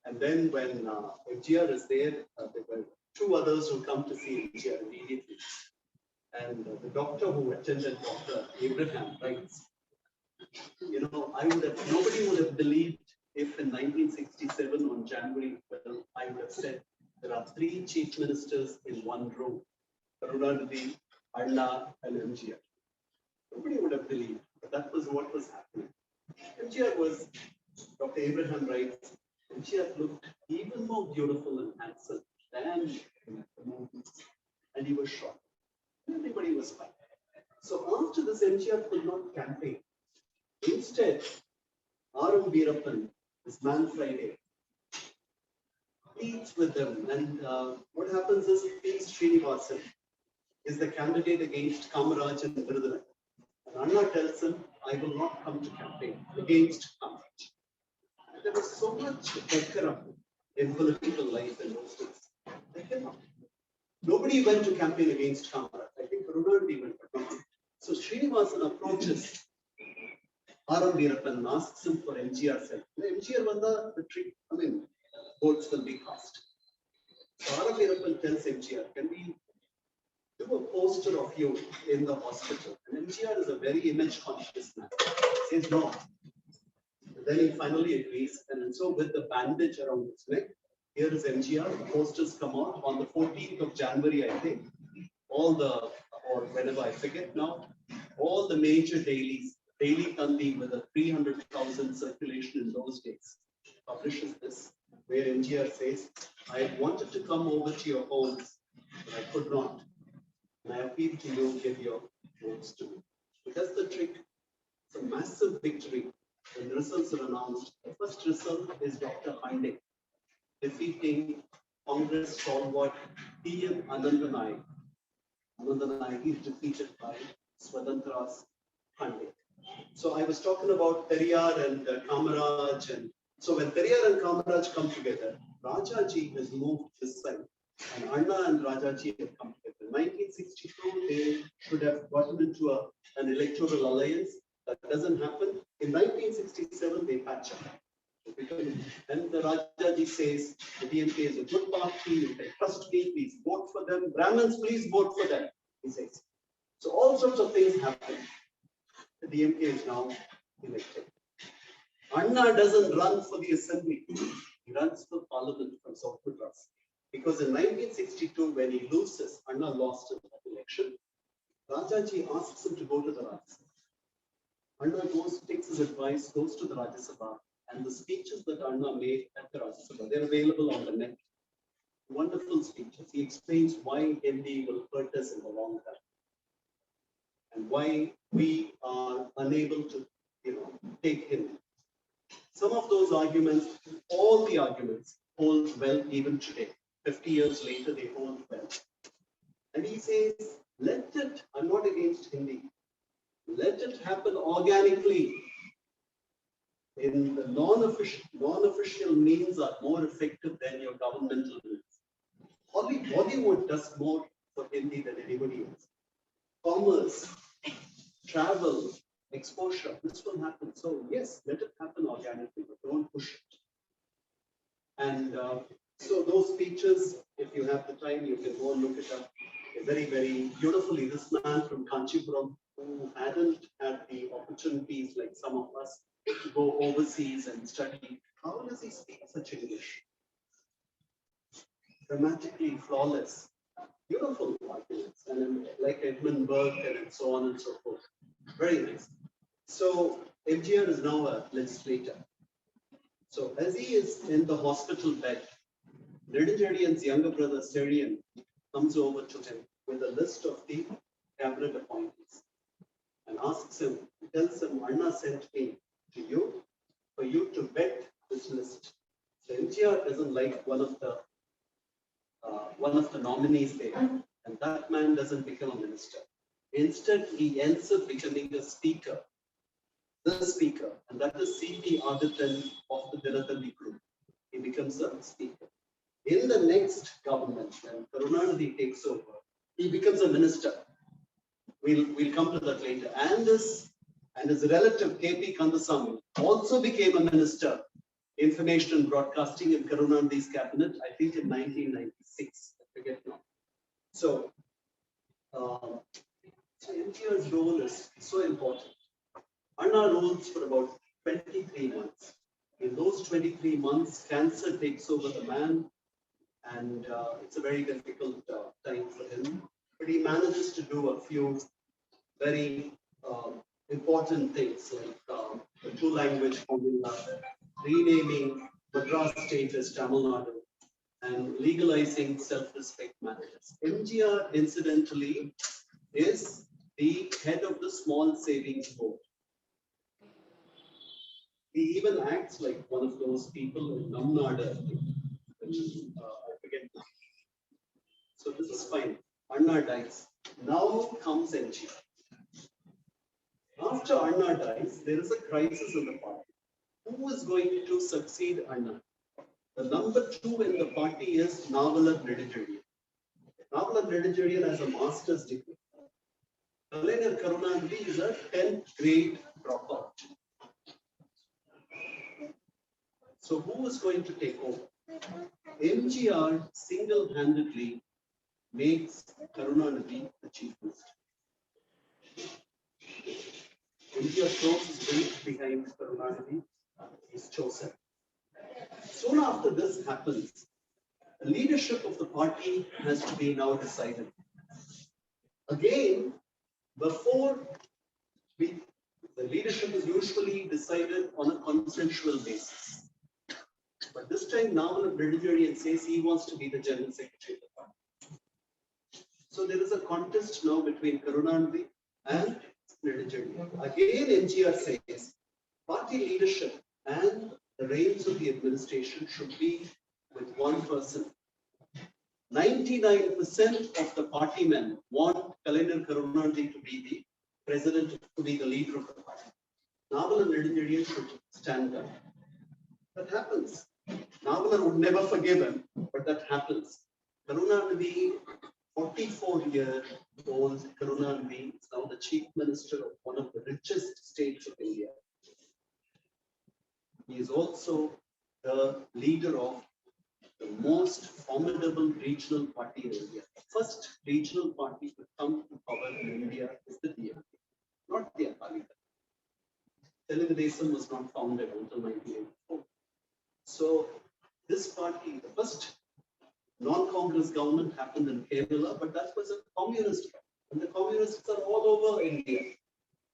And then when MGR is there, there were 2 others who come to see MGR immediately. And the doctor who attended, Dr. Abraham, writes, nobody would have believed if in 1967 on January 12, I would have said there are 3 chief ministers in one room, Karunanidhi, Anna, and MGR. Nobody would have believed. But that was what was happening. MGR was, Dr. Abraham writes, MGR looked even more beautiful and handsome than in the movies. And he was shot. Everybody was fine. So after this, MGR could not campaign. Instead, R.M. Veerappan, this man Friday, meets with them. And what happens is P. Srinivasan is the candidate against Kamaraj and Virudhunagar. And Anna tells him, I will not come to campaign against Kamaraj. And there was so much decorum in political life in those days. They cannot. Nobody went to campaign against Kamaraj. I think Karunanidhi went, but not. So Srinivasan approaches R.M. Veerappan and asks him for MGR's help. MGR won the trick. I mean, votes will be cast. So R.M. Veerappan tells MGR, can we do a poster of you in the hospital? And MGR is a very image conscious man. He says no. Then he finally agrees. And so with the bandage around his neck, here is MGR. The posters come out on the 14th of January, I think. All the, or whenever I forget now, all the major dailies, Daily Kandi with a 300,000 circulation in those days, publishes this, where MGR says, I wanted to come over to your homes, but I could not. And I appeal to you, give your votes to me. So that's the trick. It's a massive victory. When the results are announced, the first result is Dr. Hande defeating Congress stalwart T.M. Anandanaik. Anandanaik is defeated by Swatantra's Hande. So I was talking about Periyar and Kamaraj, and so when Periyar and Kamaraj come together, Rajaji has moved this side, and Anna and Rajaji have come together. In 1962, they should have gotten into an electoral alliance. That doesn't happen. In 1967, they patch up. And the Rajaji says, the DMK is a good party, you can trust me, please vote for them. Brahmins, please vote for them, he says. So all sorts of things happen. The DMK is now elected. Anna doesn't run for the assembly. He runs for parliament from South Madras. Because in 1962, when he loses, Anna lost in that election, Rajaji asks him to go to the Rajya Sabha. Anna goes, takes his advice, goes to the Rajya Sabha, and the speeches that Anna made at the Rajya Sabha, they're available on the net. Wonderful speeches. He explains why Hindi will hurt us in the long run, and why we are unable to, take Hindi. Some of those arguments, all the arguments, hold well even today. 50 years later, they hold well. And he says, let it, I'm not against Hindi, let it happen organically. In the non-official means are more effective than your governmental means. Only Bollywood does more for Hindi than anybody else. Commerce, travel, exposure, this will happen. So yes, let it happen organically, but don't push it. And so those speeches, if you have the time, you can go and look it up. Very, very beautifully, this man from Kanchipuram, who hadn't had the opportunities like some of us to go overseas and study, how does he speak such English? Grammatically flawless, beautiful arguments, and like Edmund Burke and so on and so forth. Very nice. So MGR is now a legislator. So as he is in the hospital bed, Nedunjediyan's younger brother Serian comes over to him with a list of the cabinet appointees and asks him, tells him, Anna sent me to you for you to vet this list. So MGR doesn't like one of the nominees there, and that man doesn't become a minister. Instead, he ends up becoming a speaker, the speaker, and that is C.P. Adityan of the Dinatandi group. He becomes a speaker. In the next government, when Karunanidhi takes over, he becomes a minister. We'll come to that later. And his relative K.P. Kandasamy also became a minister, information and broadcasting in Karunanidhi's cabinet, I think in 1996. I forget now. So MGR's role is so important. Anna rules for about 23 months. In those 23 months, cancer takes over the man, and it's a very difficult time for him. But he manages to do a few very important things like the two-language formula, renaming Madras state as Tamil Nadu, and legalizing self-respect marriages. MGR, incidentally, is the head of the small savings board. He even acts like one of those people in Namnada, which is, I forget now. So this is fine. Anna dies. Now comes MGR. After Anna dies, there is a crisis in the party. Who is going to succeed Anna? The number 2 in the party is Navalar Nedijarian. Navalar Nedijarian has a master's degree. Kalaignar Karunanidhi is a 10th grade dropout. So who is going to take over? MGR single-handedly makes Karunanidhi the chief minister. MGR throws his weight behind Karunanidhi. He's chosen. Soon after this happens, the leadership of the party has to be now decided. Again, before the leadership is usually decided on a consensual basis. But this time, Navalar Nedijarian says he wants to be the general secretary of the party. So there is a contest now between Karunanidhi and Nedijarian. Again, MGR says party leadership and the reins of the administration should be with one person. 99% of the party men want Kalaignar Karunanidhi to be the president, to be the leader of the party. Navalar Nedijarian should stand up. That happens. Navalar would never forgive him, but that happens. Karunanidhi, 44-year-old Karunanidhi, is now the chief minister of one of the richest states of India. He is also the leader of the most formidable regional party in India. The first regional party to come to power in India is the DMK, not the Akali Dal. Telugu Desam was not founded until 1984. So this party, the first non-Congress government happened in Kerala, but that was a communist party. And the communists are all over India.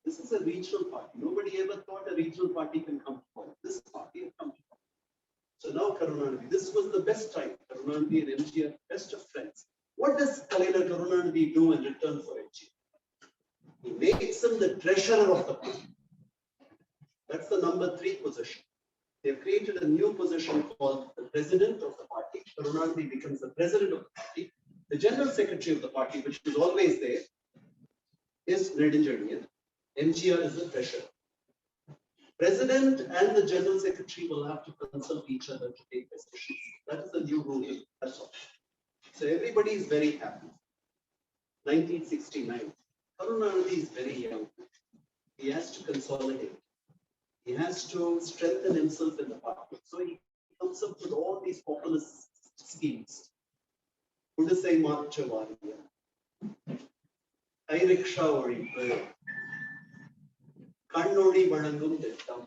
This is a regional party. Nobody ever thought a regional party can come to power. This party has come to power. So now Karunanidhi, this was the best time. Karunanidhi and MGR, best of friends. What does Kalaignar Karunanidhi do in return for MGR? He makes him the treasurer of the party. That's the number 3 position. They've created a new position called the president of the party. Karunanidhi becomes the president of the party. The general secretary of the party, which is always there, is Nedijarian. MGR is the treasurer. President and the general secretary will have to consult each other to take decisions. That is the new rule. That's all. So everybody is very happy. 1969. Karunanidhi is very young. He has to consolidate. He has to strengthen himself in the party. So he comes up with all these populist schemes. Kudisai Marcha Variya, Rickshaw Orippu, Kannodi Valangum Thittam,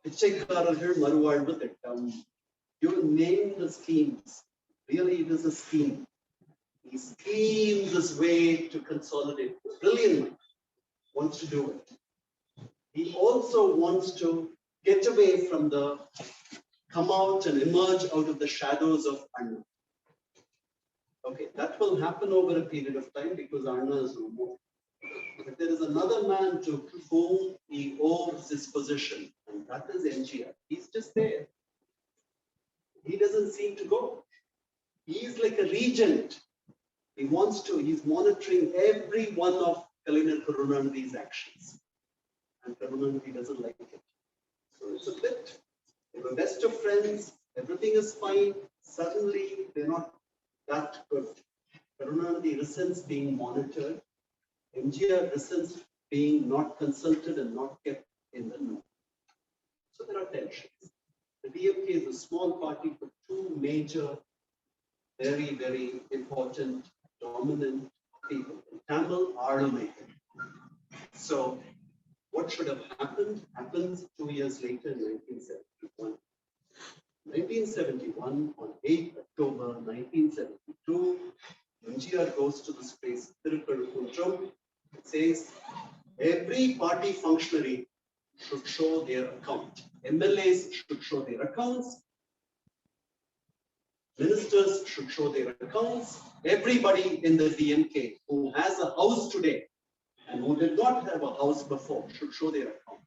Pichaikarargal Maruvalvu Thittam. You name the schemes. Really, it is a scheme. He schemes his way to consolidate. Brilliant mind. Wants to do it. He also wants to get away from come out and emerge out of the shadows of Anna. Okay, that will happen over a period of time because Anna is removed. But there is another man to whom he owes his position, and that is MGR. He's just there. He doesn't seem to go. He's like a regent. He's monitoring every one of Kalaignar Karunanidhi's actions. And Karunanidhi doesn't like it. So it's a bit, they were best of friends, everything is fine. Suddenly, they're not that good. Karunanidhi resents being monitored. MGR resents being not consulted and not kept in the know. So there are tensions. The DMK is a small party with 2 major, very, very important, dominant people. Tamil Arulaikan. So what should have happened happens 2 years later in 1971. 1971, on 8th October 1972, MGR goes to this place, Tirukazhukuntram. It says, Every party functionary should show their account. MLAs should show their accounts. Ministers should show their accounts. Everybody in the DMK who has a house today and who did not have a house before should show their account.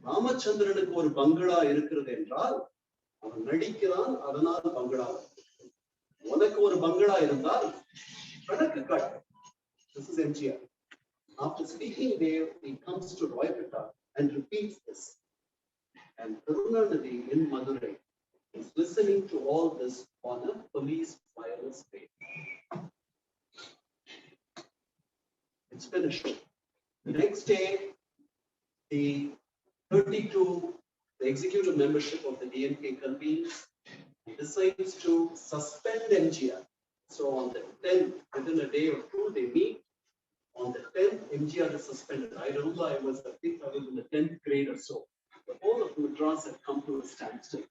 ராமச்சந்திரனுக்கு ஒரு பங்களா இருக்கிறது என்றால் அவன் நடிக்கிறான், அதனால் பங்களா. உனக்கு ஒரு பங்களா இருந்தால் கணக்கு காட்டு. This is MGR. After speaking there, he comes to Roypeta and repeats this. And Karunanidhi in Madurai is listening to all this on a police violence day. It's finished. The next day, the 32, the executive membership of the DMK convenes and decides to suspend MGR. So on the 10th, within a day or two, they meet. On the 10th, MGR is suspended. I remember I was in the 10th grade or so. The whole of Madras had come to a standstill.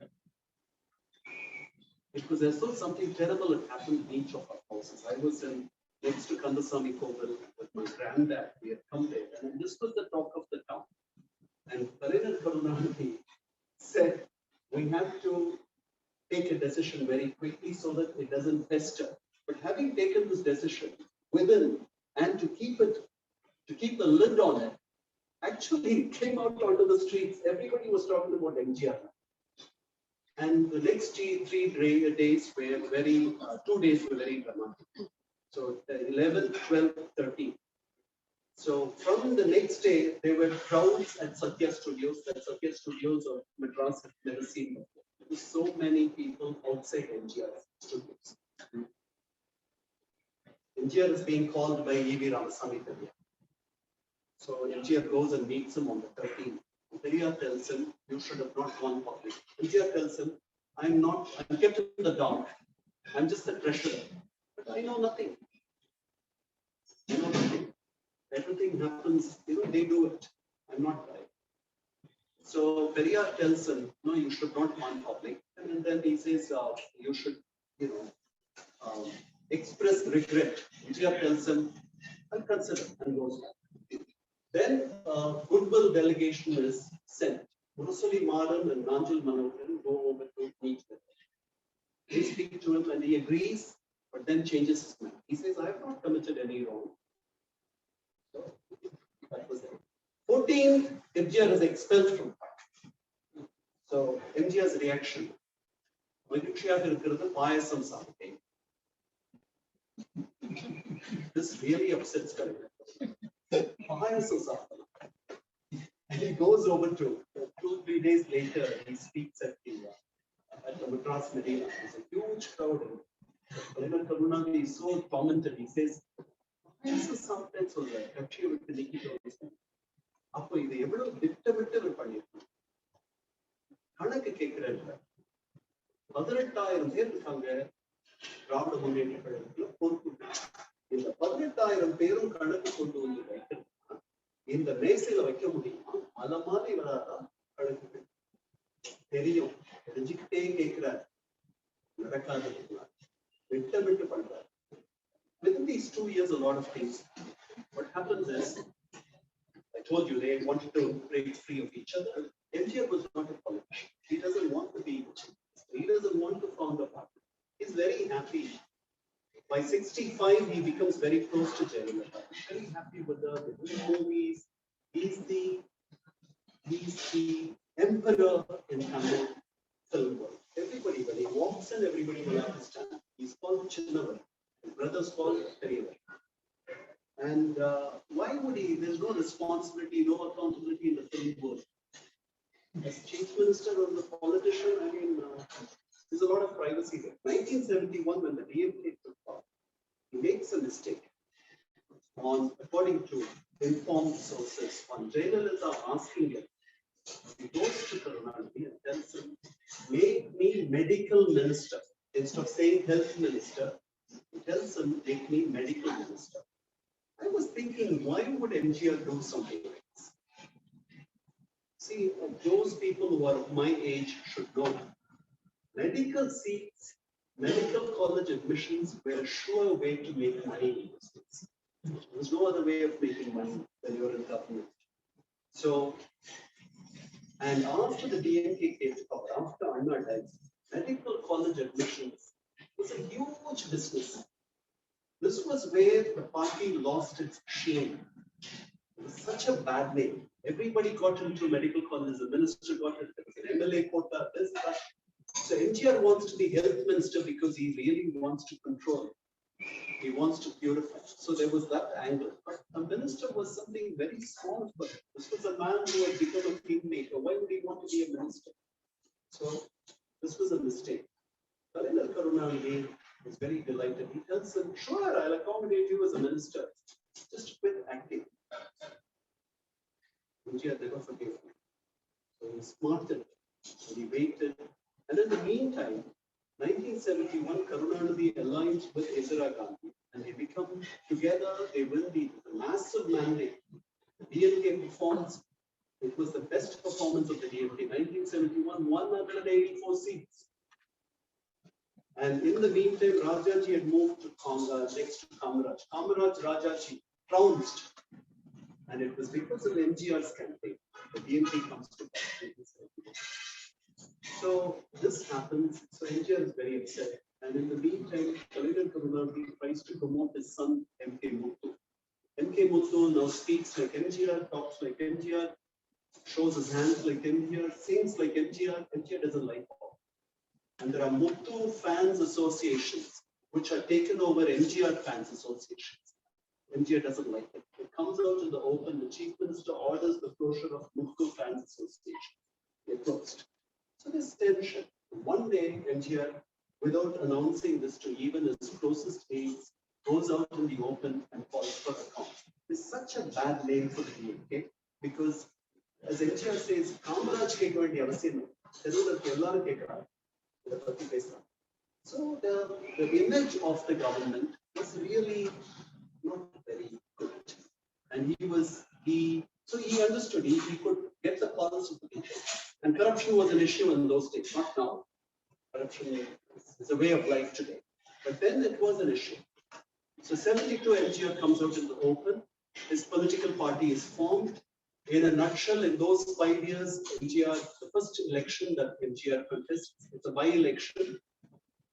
It was as though something terrible had happened in each of our houses. I was next to Kandasamy Koval with my granddad. We had come there, and this was the talk of the town. And Karinan Karunanidhi said, we have to take a decision very quickly so that it doesn't fester. But having taken this decision within and to keep the lid on it, actually it came out onto the streets. Everybody was talking about MGR. And the next 3 days were very, 2 days were very dramatic. So the 11th, 12th, 13th. So from the next day, there were crowds at Satya Studios. That Satya Studios of Madras had never seen before. There were so many people outside MGR studios. MGR is being called by E.V. Ramasamy Periyar. So MGR goes and meets him on the 13th. Periyar tells him, you should have not gone public. MGR tells him, I'm kept in the dark. I'm just the treasurer. But I know nothing. I know nothing. Everything happens, they do it. I'm not right. So Periyar tells him, no, you should not gone public. And then he says, you should, express regret. MGR tells him, I'll consider, and goes back. Then goodwill delegation is sent. Murasuli Maran and Nanjal Manoharan go over to meet with him. They speak to him and he agrees, but then changes his mind. He says, I have not committed any wrong. So that was it. 14th, MGR is expelled from party. So MGR's reaction. This really upsets Karunanidhi. And he goes over to 2-3 days later, he speaks at the Madras Medina. There's a huge crowd. Karinan Karunanidhi is so tormented. He says, sometimes அப்போ இதை எவ்வளவு திட்டமிட்டு பண்ணிருக்கோம். கணக்கு கேட்கிறேன். 18,000 பேர் இருக்காங்க திராவிட முன்னேற்ற கழகத்துல பொறுப்பு. இந்த 18,000 பேரும் கணக்கு கொண்டு வந்து வைக்கிறதுனா இந்த மேசையில வைக்க முடியுமா? அத மாதிரி இவராதான் கணக்கு தெரியும், தெரிஞ்சுக்கிட்டே கேட்கிறார், நடக்காது, விட்டு பண்றாரு. Within these 2 years, a lot of things. What happens is, I told you they wanted to break free of each other. MGR was not a politician. He doesn't want to be. He doesn't want to found a party. He's very happy. By 65, he becomes very close to Jayalalitha. Very happy with her. They do movies. He's the emperor in Tamil film world. Everybody, when he walks in, everybody will understand. He's called Chinnavar. His brother's called Periyar. And why would he? There's no responsibility, no accountability in the film world. As chief minister or the politician, I mean, there's a lot of privacy there. 1971, when the DMK took power, he makes a mistake. According to informed sources, on Jayalalitha asking him, he goes to Karunanidhi and tells him, make me medical minister. Instead of saying health minister, he tells him, make me medical minister. I was thinking, why would MGR do something like this? See, those people who are of my age should know. Medical seats, medical college admissions were a sure way to make money in this place. There was no other way of making money when you were in government. So, and after the DMK came to power, after Anna died, medical college admissions was a huge business. This was where the party lost its shame. It was such a bad name. Everybody got into medical college, the minister got it, there was an MLA quota, this, that. So NTR wants to be health minister because he really wants to control. He wants to purify. So there was that angle. But a minister was something very small for him. This was a man who had become a kingmaker. Why would he want to be a minister? So this was a mistake. Kalainar Karunanidhi was very delighted. He tells him, sure, I'll accommodate you as a minister. Just quit acting. NTR never forgave him. So he smarted. And he waited. And in the meantime, 1971, Karunanidhi aligns with Indira Gandhi and they become together, they win the massive mandate. The DMK performs, it was the best performance of the DMK. 1971, 184 seats. And in the meantime, Rajaji had moved to next to Kamaraj. Kamaraj Rajaji trounced. And it was because of MGR's campaign, the DMK comes to power. So this happens, so NTR is very upset. And in the meantime, Kalainar Karunanidhi tries to promote his son, M.K. Muthu. M.K. Muthu now speaks like MGR, talks like MGR, shows his hands like MGR, sings like MGR. MGR doesn't like all. And there are Muthu fans associations, which are taken over MGR fans associations. MGR doesn't like it. It comes out in the open. The chief minister orders the closure of Muthu fans association. They're closed. So there's tension. One day, MGR, without announcing this to even his closest aides, goes out in the open and calls for account. It's such a bad name for the DMK because, as MGR says, Kamaraj kekka vendi avasiyam ella kekka. So the image of the government was really not very good. And so he understood, he could get the pulse of the people. And corruption was an issue in those days, not now. Corruption is a way of life today. But then it was an issue. So 72 MGR comes out in the open. His political party is formed. In a nutshell, in those 5 years, MGR, the first election that MGR contests, it's a by-election.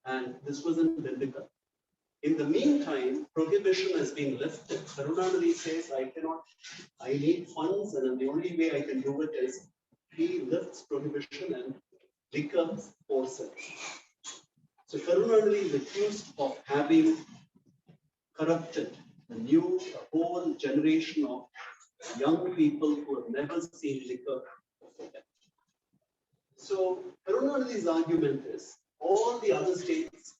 And this was in Dindigul. In the meantime, prohibition has been lifted. Karunanidhi says, I need funds, and the only way I can do it is he lifts prohibition and becomes forces. So Karunanidhi is accused of having corrupted a whole generation of young people who have never seen liquor before. So Karunanidhi's argument is all the other states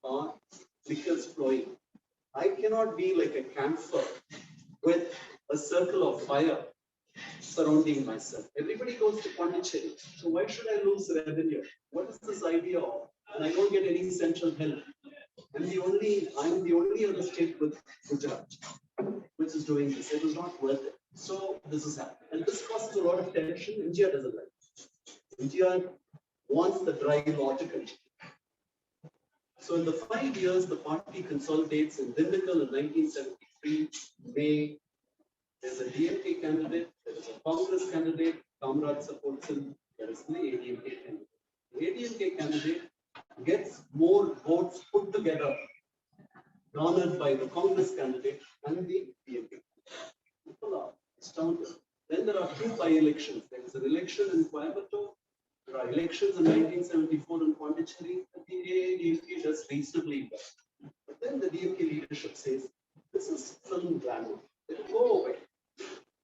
are liquors flowing. I cannot be like a camphor with a circle of fire surrounding myself. Everybody goes to Pondicherry. So why should I lose revenue? What is this idea of? And I don't get any central help. I'm the only other state with Gujarat, which is doing this. It is not worth it. So this is happening. And this causes a lot of tension. India doesn't like it. India wants the dry law to continue. So in the 5 years, the party consolidates in Dindigul in 1973, May. There's a DMK candidate, there is a Congress candidate, Kamaraj supports him, there is the ADMK candidate. The ADMK candidate gets more votes put together, garnered by the Congress candidate and the DMK. People are astounded. Then there are 2 by-elections. There is an election in Coimbatore. There are elections in 1974 in Pondicherry. The ADMK does reasonably well. But then the DMK leadership says, this is film glamour. It will go away.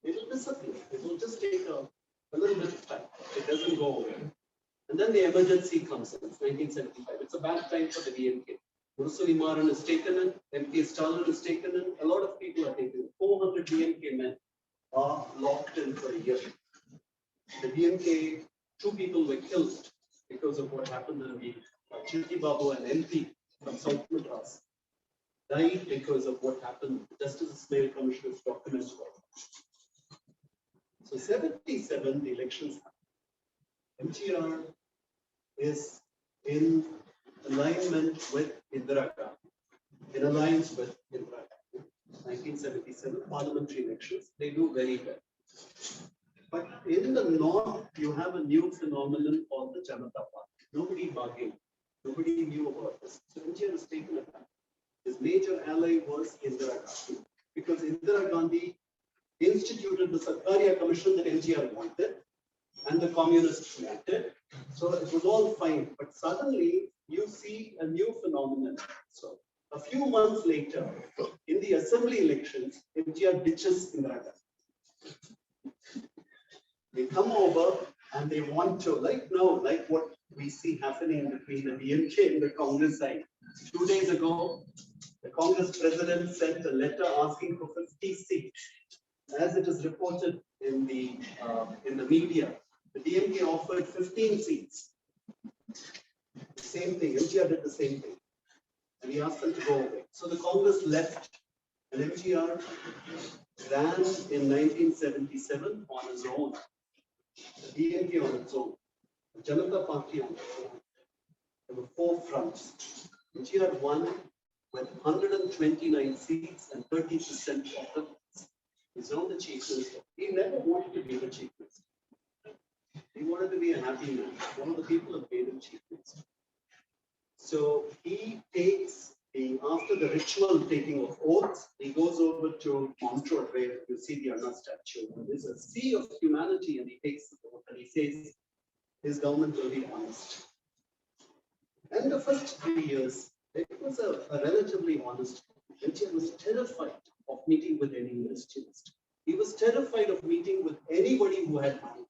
It will disappear. It will just take a little bit of time. It doesn't go away. And then the emergency comes in. It's 1975. It's a bad time for the DMK. Mursali Maran is taken in. MK Stalin is taken in. A lot of people are taken in. 400 DMK men are locked in for a year. The DMK, 2 people were killed because of what happened in the Chirki Babu and MP from South Madras died because of what happened. Justice Ismail Commissioner's documents were. So 77, the elections happened. MGR is in alignment with Indira Gandhi, in alliance with Indira Gandhi. 1977 parliamentary election. elections, they do very well. But in the north, you have a new phenomenon called the Janata Party. Nobody bargained. Nobody knew about this. So India has taken it back. His major ally was Indira Gandhi, because Indira Gandhi instituted the Sarkaria Commission that NGR wanted, and the communists wanted. So it was all fine. But suddenly, you see a new phenomenon. So a few months later, in the assembly elections, NGR ditches Indira Gandhi. They come over and they want to, like now, like what we see happening between the DMK and the Congress side. 2 days ago, the Congress president sent a letter asking for 50 seats. As it is reported in the media, the DMK offered 15 seats. Same thing, MGR did the same thing. And he asked them to go away. So the Congress left, and MGR ran in 1977 on his own. The DMK on its own, the Janata Party on its own. There were 4 fronts. MGR won with 129 seats and 30% of them. He's not the chief minister. He never wanted to be the chief minister. He wanted to be a happy man. One of the people have made him chief minister. So he takes after the ritual taking of oaths, he goes over to Montreux where you see the Anna statue. And there's a sea of humanity, and he takes the oath and he says his government will be honest. And the first 3 years, it was a relatively honest. NTR was terrified of meeting with any minister. He was terrified of meeting with anybody who had money.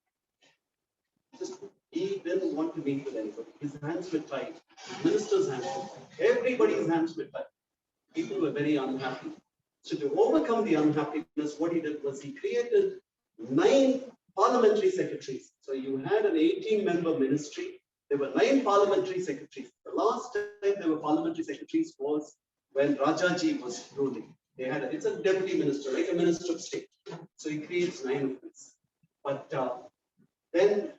He didn't want to meet with anybody. His hands were tied. His minister's hands were tied. Everybody's hands were tied. People were very unhappy. So to overcome the unhappiness, what he did was he created 9 parliamentary secretaries. So you had an 18-member ministry. There were 9 parliamentary secretaries. The last time there were parliamentary secretaries was when Rajaji was ruling. They had it's a deputy minister, like a minister of state. So he creates 9 of these. But then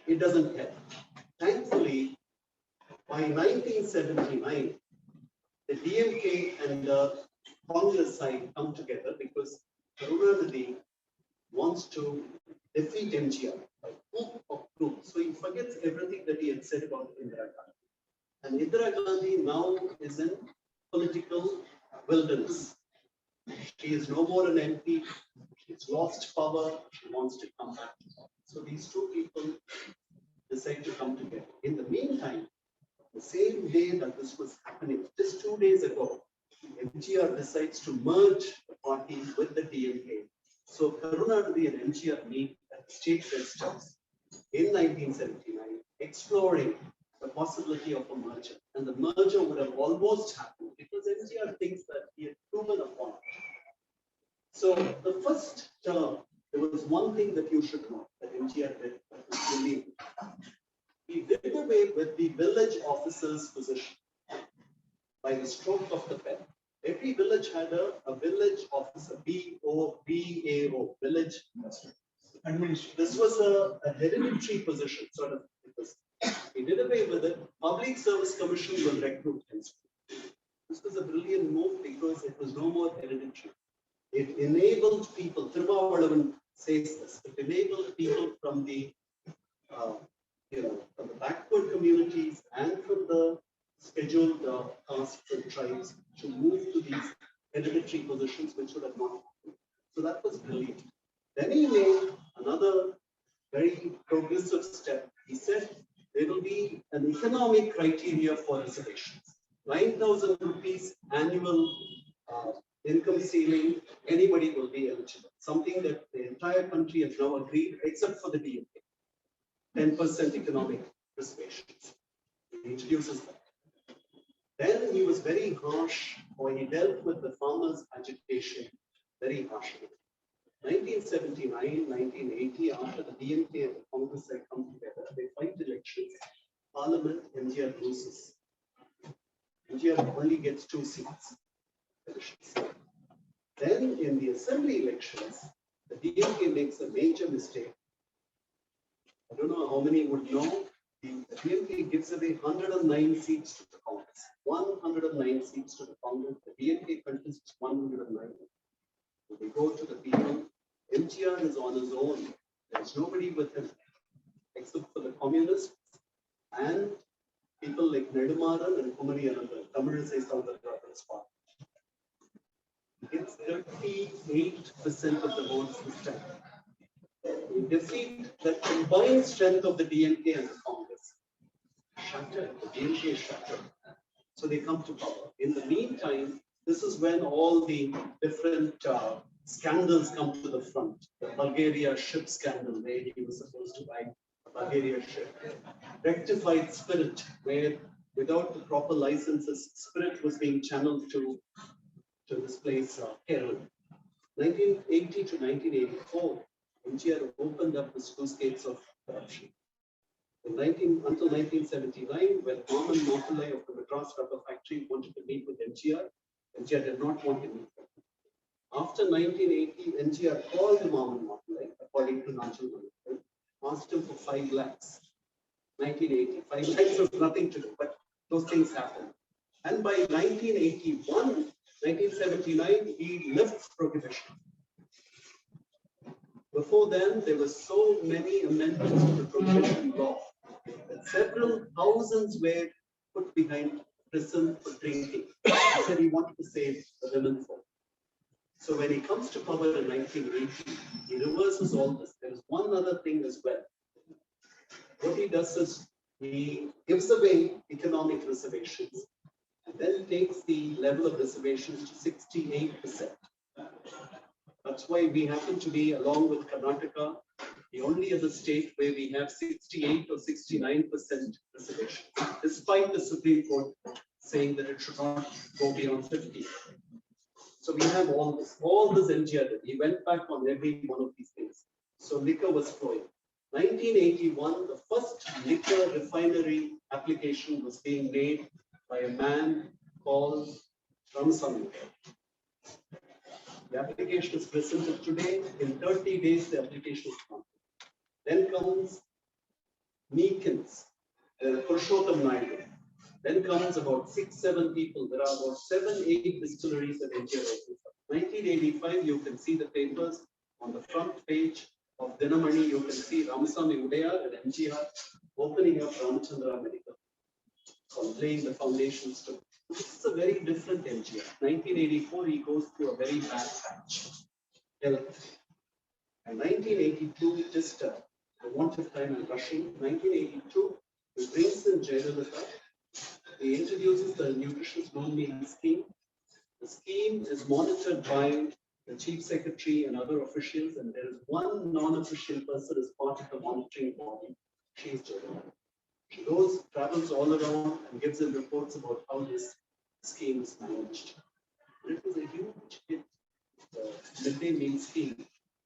it doesn't help. Thankfully, by 1979, the DMK and the Congress side come together because Karunanidhi wants to defeat MGR by hook or crook. So he forgets everything that he had said about Indira Gandhi. And Indira Gandhi now is in political wilderness. She is no more an MP. She's lost power. She wants to come back. So these 2 people decide to come together. In the meantime, the same day that this was happening, just 2 days ago, MGR decides to merge the party with the DMK. So Karunanidhi and MGR meet at the State Rest House in 1979, exploring the possibility of a merger. And the merger would have almost happened because MGR thinks that he had proven a point. So the first term, there was one thing that you should know that MGR did that was brilliant. He did away with the village officer's position by the stroke of the pen. Every village had a village officer, VOVAO, village administrator. This was a hereditary position, sort of. He did away with it. Public Service Commission will recruit him. This was a brilliant move because it was no more hereditary. It enabled people, Thiruvallavadan says this, it enabled people from the from the backward communities and from the scheduled castes and tribes to move to these hereditary positions which would have not happened. So that was brilliant. Then he made another very progressive step. He said there will be an economic criteria for reservations. 9,000 rupees annual income ceiling, anybody will be eligible. Something that the entire country has now agreed, except for the DMK. 10% economic reservations. He introduces that. Then he was very harsh, or he dealt with the farmers' agitation very harshly. 1979, 1980, after the DMK and the Congress had come together, they fight elections. Parliament, MGR loses. MGR only gets 2 seats. Then in the assembly elections, the DMK makes a major mistake. I don't know how many would know. The DMK gives away 109 seats to the Congress. 109 seats to the Congress. The DMK contests 109. go to the people. MGR is on his own. There's nobody with him except for the communists and people like Nedumaran and Kumari Anandan. Tamil says Soundara's part. It's 38% of the votes this time. We defeat the combined strength of the DMK and the Congress. Shattered. The DMK is shattered. So they come to power. In the meantime, this is when all the different scandals come to the front. The Bulgaria ship scandal, where he was supposed to buy a Bulgaria ship. Rectified Spirit, where without the proper licenses, spirit was being channeled to this place, Kerala. 1980 to 1984, MGR opened up the sluice gates of corruption. Until 1979, when Norman Maupillai of the Madras Rubber Factory wanted to meet with MGR, MGR did not want to meet with him. After 1980, MGR called Norman Maupillai, according to Nanchal Manipal, asked him for 5 lakhs. 1980, 5 lakhs was nothing to do, but those things happened. And by 1981, 1979, he lifts prohibition. Before then, there were so many amendments to the prohibition law that several thousands were put behind prison for drinking. He said he wanted to save the women folk. So when he comes to power in 1980, he reverses all this. There is one other thing as well. What he does is he gives away economic reservations and then takes the level of reservations to 68%. That's why we happen to be, along with Karnataka, the only other state where we have 68 or 69% reservation, despite the Supreme Court saying that it should not go beyond 50. So we have all this MGR did. He went back on every one of these things. So liquor was flowing. 1981, the first liquor refinery application was being made by a man called Ramasamy. The application is presented today. In 30 days, the application is done. Then comes Meekins, Purushottam Naidu. Then comes about 6-7 people. There are about 7-8 distilleries at MGR. 1985, you can see the papers on the front page of Dinamani. You can see Ramasamy Udayar at MGR opening up Ramachandra Medical, laying the foundation stone. This is a very different MGR. 1984, he goes through a very bad patch. Health. And 1982, just I want of time and rushing. 1982, he brings in Jayalalitha. He introduces the nutritious loan meal scheme. The scheme is monitored by the chief secretary and other officials, and there is one non-official person as part of the monitoring body. She is Jayalalitha. She goes, travels all around and gives them reports about how this scheme is managed. And it was a huge hit, the midday meal scheme.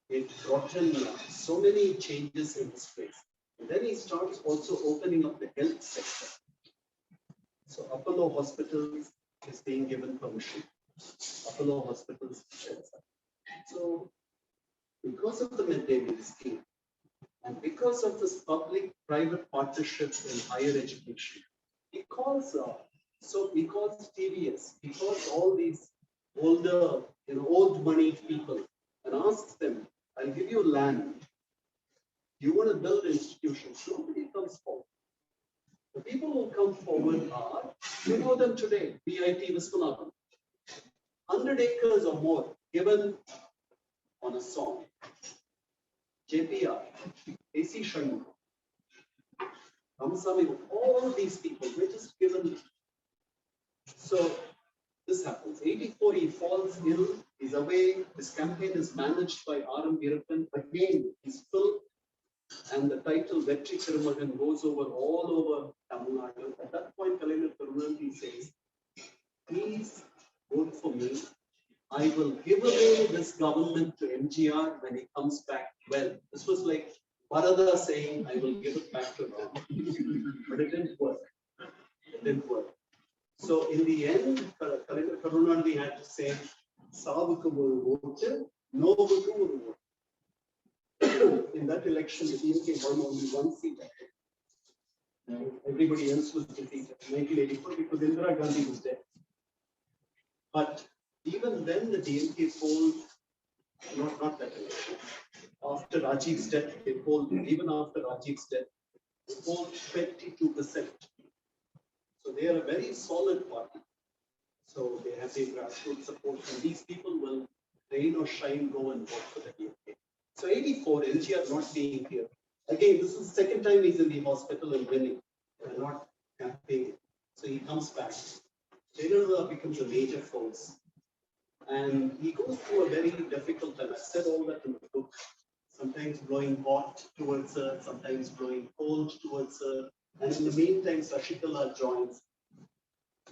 It brought in so many changes in this place. And then he starts also opening up the health sector. So Apollo Hospitals is being given permission. Apollo Hospitals. So because of the midday meal scheme, and because of this public-private partnership in higher education, he calls TVS, he calls all these older, old money people and asks them, I'll give you land. You want to build institutions. Nobody comes forward. The people who come forward are, you know them today, BIT Viswanathan. 100 acres or more given on a song. JPR, AC Shanmugam, Ramasamy, all these people, were just given. So this happens. 84, he falls ill, he's away. His campaign is managed by R.M. Veerappan. Again, he's filled, and the title Vetri Thirumagan goes over all over Tamil Nadu. At that point, Kalaignar Karunanidhi says, please vote for me. I will give away this government to MGR when he comes back. Well, this was like Bharata saying, I will give it back to him. But it didn't work. It didn't work. So in the end, Kalaignar Karunanidhi had to say, Savukku oru vote, Novukku oru vote. In that election, the DMK won only 1 seat. Everybody else was defeated in 1984 because Indira Gandhi was dead. But even then, the DMK poll not that election. After Rajiv's death, they polled, even after Rajiv's death, they polled 22%. So they are a very solid party. So they have the grassroots support, and these people will rain or shine, go and vote for the DMK. So 84, LGR not being here. Again, this is the second time he's in the hospital and winning, not campaigning. So he comes back. Jayalalitha becomes a major force. And he goes through a very difficult time. I said all that in the book. Sometimes blowing hot towards her, sometimes blowing cold towards her. And in the meantime, Shashikala joins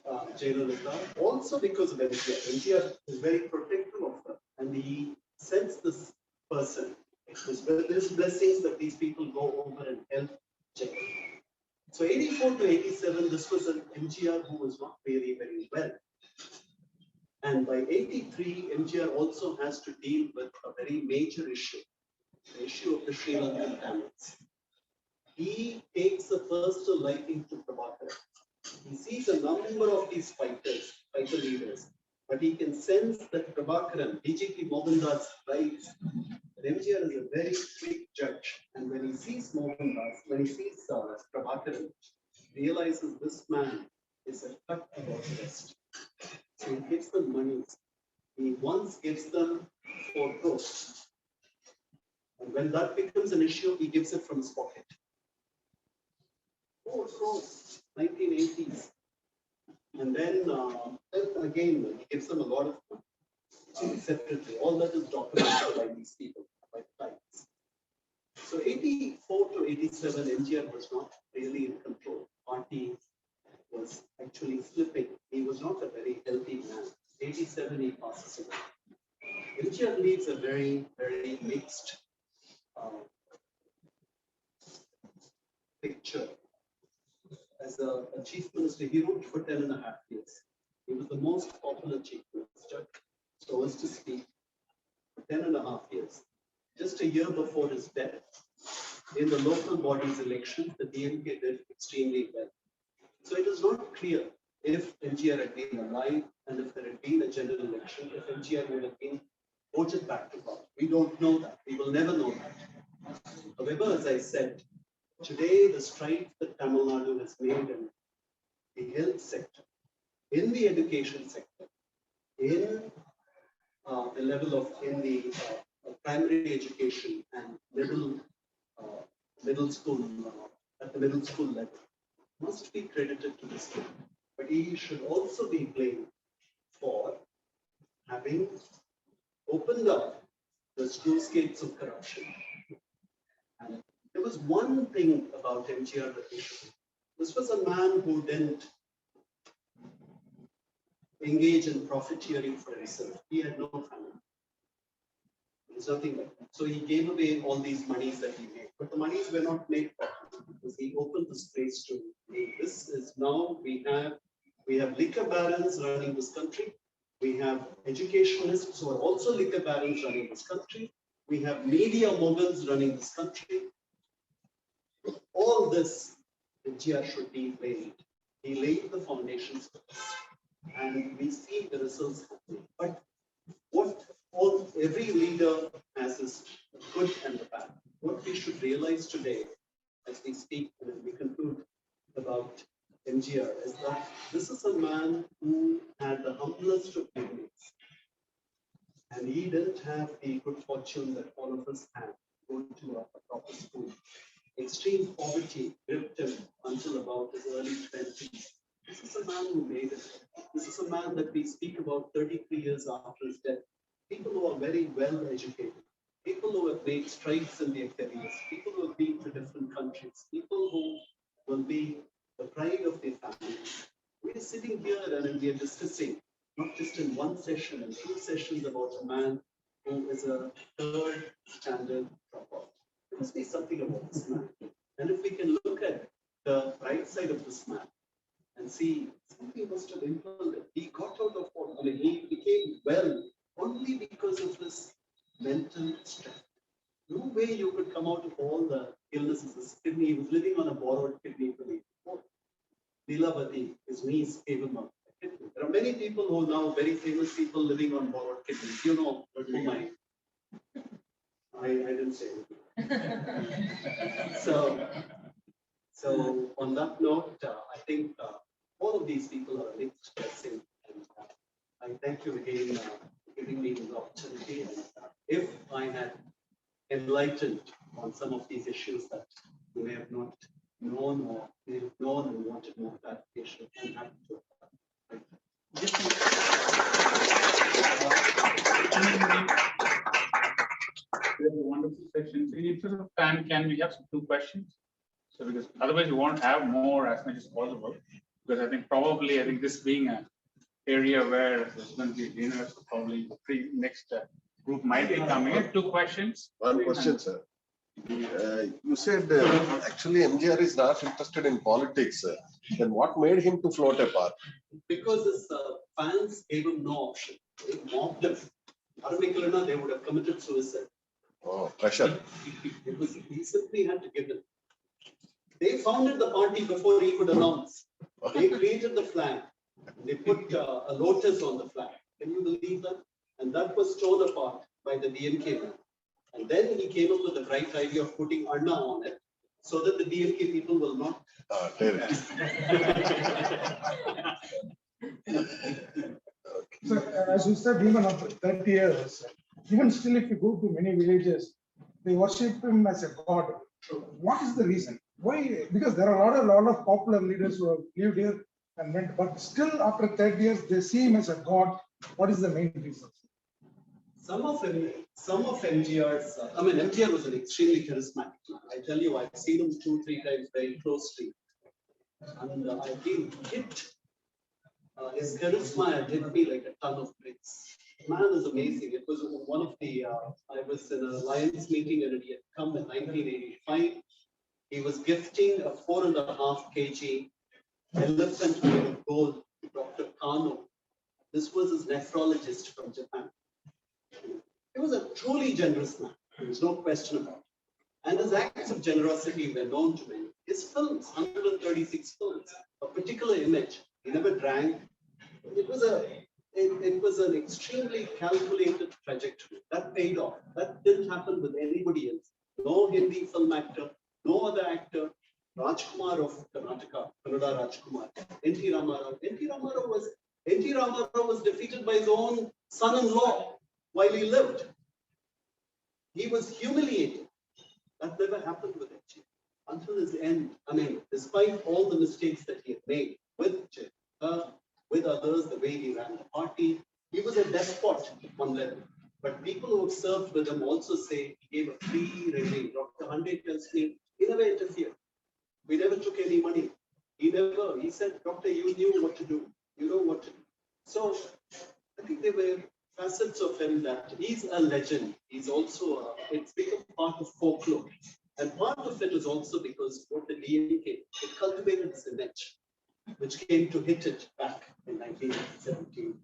Jayalalitha, also because of MGR. MGR is very protective of her. And he sends this person. There's blessings that these people go over and help Jayalalitha. So 84 to 87, this was an MGR who was not really very well. And by 83, MGR also has to deal with a very major issue, the issue of the Sri Lankan Tamils. He takes a personal liking to Prabhakaran. He sees a number of these fighter leaders, but he can sense that Prabhakaran, DGP Mohandas writes that MGR is a very quick judge. And when he sees Mohandas, when he sees Prabhakaran, realizes this man is a cut about the rest. So he gives them money. He once gives them 4 crores. And when that becomes an issue, he gives it from his pocket. 4 crores, 1980s. And then again, he gives them a lot of money. Separately, all that is documented by these people, by the Times. So 84 to 87, MGR was not really in control. Party was actually slipping. He was not a very healthy man. 87, he passes away. MGR leaves a very, very mixed picture. As a chief minister, he ruled for 10.5 years. He was the most popular chief minister, so as to speak, for 10.5 years. Just a year before his death, in the local bodies election, the DMK did extremely well. So it is not clear if MGR had been alive and if there had been a general election, if MGR would have been voted back to power. We don't know that. We will never know that. However, as I said, today the strides that Tamil Nadu has made in the health sector, in the education sector, in the level of primary education and middle school at the middle school level, must be credited to this man. But he should also be blamed for having opened up the sluice gates of corruption. And there was one thing about MGR that we should. This was a man who didn't engage in profiteering for himself. He had no family. There's nothing like that. So he gave away all these monies that he made. But the monies were not made for him because he opened the space to make. This is now we have liquor barons running this country. We have educationists who are also liquor barons running this country. We have media moguls running this country. All this, MGR should be blamed. He laid the foundations for this. And we see the results happening. But every leader has his good and the bad. What we should realize today, as we speak and as we conclude about MGR, is that this is a man who had the humblest of beginnings. And he didn't have the good fortune that all of us had, going to a proper school. Extreme poverty gripped him until about his early 20s. This is a man who made it. This is a man that we speak about 33 years after his death. People who are very well educated, people who have made strides in their careers, people who have been to different countries, people who will be the pride of their family. We are sitting here and we are discussing, not just in one session, in 2 sessions, about a man who is a 3rd standard dropout. There must be something about this man. And if we can look at the right side of this man and see something must have impelled him. He got out of what? I mean, he became well only because of his mental strength. No way you could come out of all the illnesses. His kidney, he was living on a borrowed kidney from before. Leelavati, his niece, gave him a kidney. There are many people who are now very famous people living on borrowed kidneys. You know whom I I didn't say anything. So on that note, I think all of these people are a mixed blessing, and I thank you again for giving me this opportunity. And if I had enlightened on some of these issues that you may have not known or may have known and wanted more clarification, I'm happy to. We have a wonderful section. In the interest of time, can we have some 2 questions? So because otherwise we won't have more as much as possible. Because I think this being an area where there's going to be dinner, so probably next group might be coming in. 2 questions. One question, sir. You said actually MGR is not interested in politics. Then what made him to float a party? Because his fans gave him no option. They mocked him. Aramikalana, they would have committed suicide. Oh, pressure. He simply had to give in. They founded the party before he could announce. They created the flag. They put a lotus on the flag. Can you believe that? And that was torn apart by the DMK man. And then he came up with the bright idea of putting Anna on it so that the DMK people will not. So, as you said, even after 30 years, even still, if you go to many villages, they worship him as a god. What is the reason? Why? Because there are a lot of popular leaders who have lived here and went, but still after 30 years, they see him as a god. What is the main reason? Some of MGR's, MGR was an extremely charismatic man. I tell you, I've seen him 2-3 times very closely. And I've been hit. His charisma had hit me like a ton of bricks. Man is amazing. It was one of the, I was in a Lions meeting and he had come in 1985. He was gifting a 4.5 kg elephant made of gold to Dr. Kano. This was his nephrologist from Japan. He was a truly generous man. There is no question about it. And his acts of generosity were known to many. His films, 136 films, a particular image, he never drank. It was an extremely calculated trajectory. That paid off. That didn't happen with anybody else. No Hindi film actor, no other actor. Rajkumar of Karnataka, Kannada Rajkumar, N.T. Ramarao was defeated by his own son-in-law while he lived. He was humiliated. That never happened with NG until his end. Despite all the mistakes that he had made with with others, the way he ran the party, he was a despot on level. But people who have served with him also say he gave a free regime. Dr. Hande tells me he never interfered. We never took any money. He said, Doctor, you knew what to do. You know what to do. So I think there were facets of him that he's a legend. He's also, it's become part of folklore. And part of it is also because what the DMK, it cultivated this image, which came to hit it back in 1971.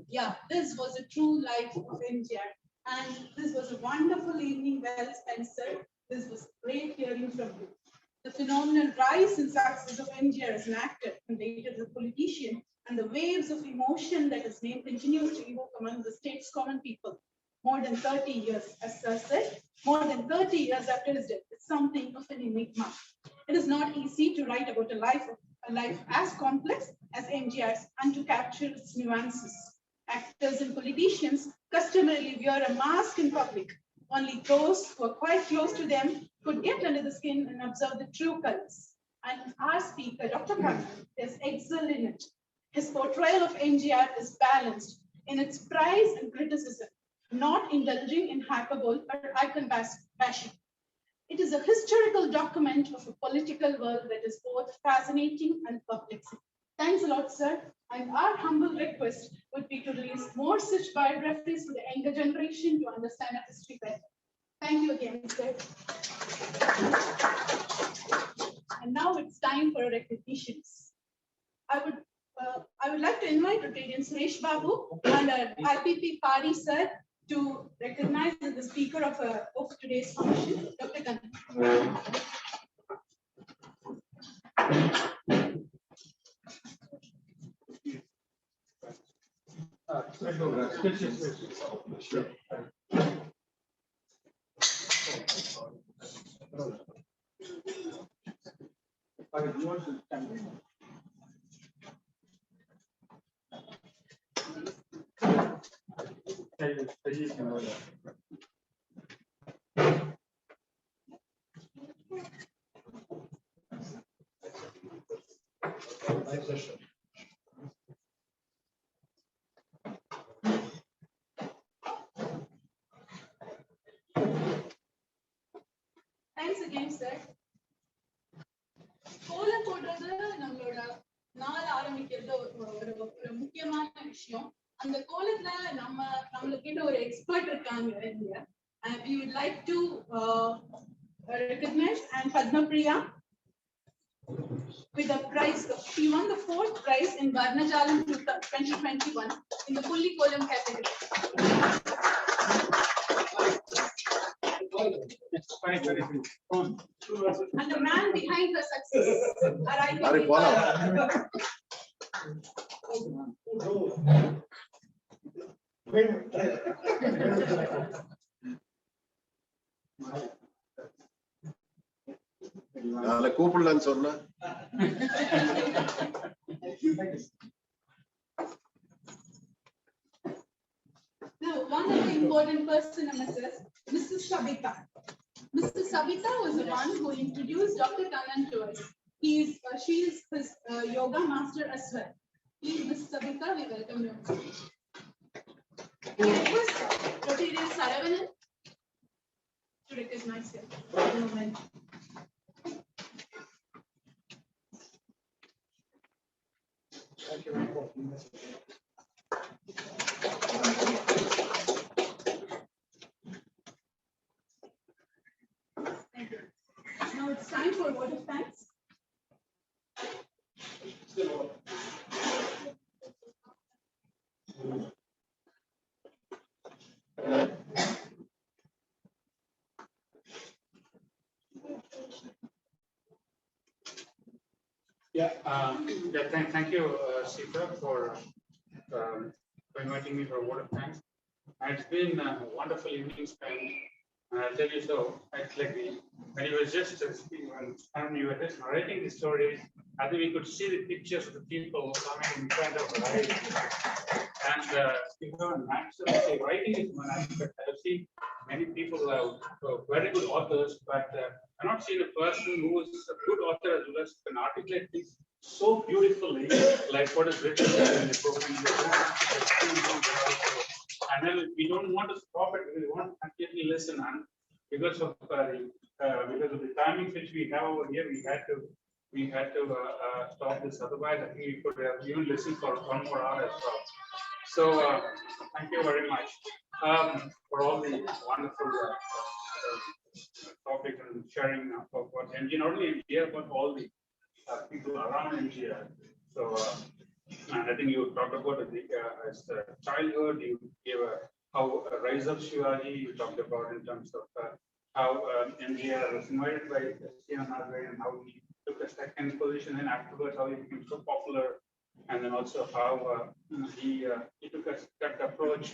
Yeah, this was a true life of MGR. And this was a wonderful evening, well spent, sir. This was great hearing from you. The phenomenal rise and success of MGR as an actor and later as a politician, and the waves of emotion that his name continues to evoke among the state's common people. More than 30 years, as sir said, more than 30 years after his death, is something of an enigma. It is not easy to write about a life as complex as MGR's and to capture its nuances. Actors and politicians customarily wear a mask in public. Only those who are quite close to them could get under the skin and observe the true colors. And our speaker, Dr. Khan, is excellent in it. His portrayal of MGR is balanced in its praise and criticism, not indulging in hyperbole or icon bashing. It is a historical document of a political world that is both fascinating and perplexing. Thanks a lot, sir. And our humble request would be to release more such biographies to the younger generation to understand our history better. Thank you again, sir. And now it's time for recognitions. I would like to invite Rotarian Suresh Babu and our IPP party, sir, to recognize the speaker of today's function, Dr. Kannan. My pleasure. Thanks again, sir. கோலம் போடுறது நம்மளோட நாள் ஆரம்பிக்கிறது ஒரு முக்கியமான விஷயம். அந்த கோலத்துல நம்மளுக்கு ஒரு எக்ஸ்பர்ட் இருக்காங்க இங்க. And we would like to recognize and Padma Priya with the prize. She won the 4th prize in Varnajalam 2021 in the Pulli Kolam category. And the man behind her success, Ari Bola. நாளை கூப்பிடலான்னு சொன்னா Now, one of the important person, Mrs. Sabita. Mrs. Sabita was the one who introduced Dr. Kannan to us. She is his yoga master as well. Please, Mrs. Sabita, we welcome you. We request Rotarian Saravanan to recognize him for a moment. Thank you. Thank you. Now it's time for vote of thanks. Thank you, Sita, for inviting me for a word of thanks. It's been a wonderful evening spent. I'll tell you so. It's like when you were just speaking, when you were just narrating the story, I think we could see the pictures of the people coming in front of our eyes. And actually, writing is one aspect. I've seen many people who are very good authors, but I've not seen a person who is a good author as well as can articulate things so beautifully, like what is written in the book. And then we don't want to stop it, we want to continually listen. And because of the timing which we have over here, we had to stop this. Otherwise, I think we could have even listened for 1 more hour as well. So thank you very much for all the wonderful topic and sharing of what MG, not only MG, but all the people around MG. So. And I think you talked about as childhood, you gave how Rise of Shivaji, you talked about in terms of how MGR was invited by Srinath Nagare and how he took a second position, and afterwards how he became so popular, and then also how he took a step approach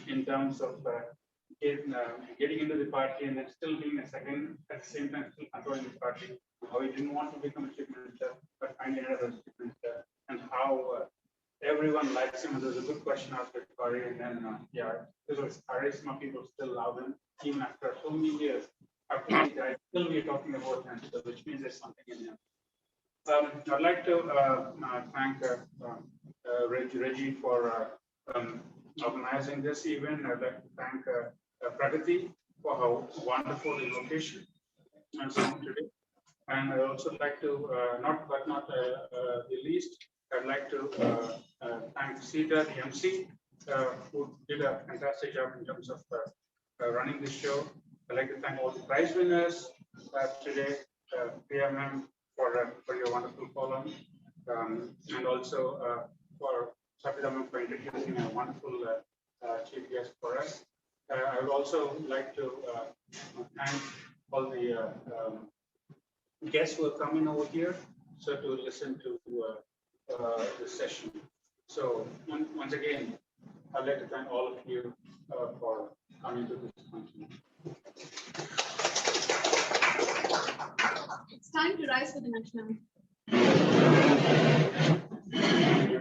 in terms of getting into the party and then still being a second, at the same time still controlling the party, how he didn't want to become a chief minister, but finally ended up as chief minister, and how everyone likes him. There's a good question asked by Kari, and then this was charisma. People still love him even after so many years. After he died, still we're talking about him, so which means there's something in him. I'd like to thank Reggie for organizing this event. I'd like to thank Pragati for her wonderful invocation and song today. And I'd also like to, not the least, I'd like to thank Sita, the MC, who did a fantastic job in terms of running the show. I'd like to thank all the prize winners today, PMM for your wonderful column, and also for Sabita for introducing a wonderful chief guest for us. I would also like to thank all the guests who are coming over here, so to listen to this session. So once again, I'd like to thank all of you for coming to this function. It's time to rise for the national anthem.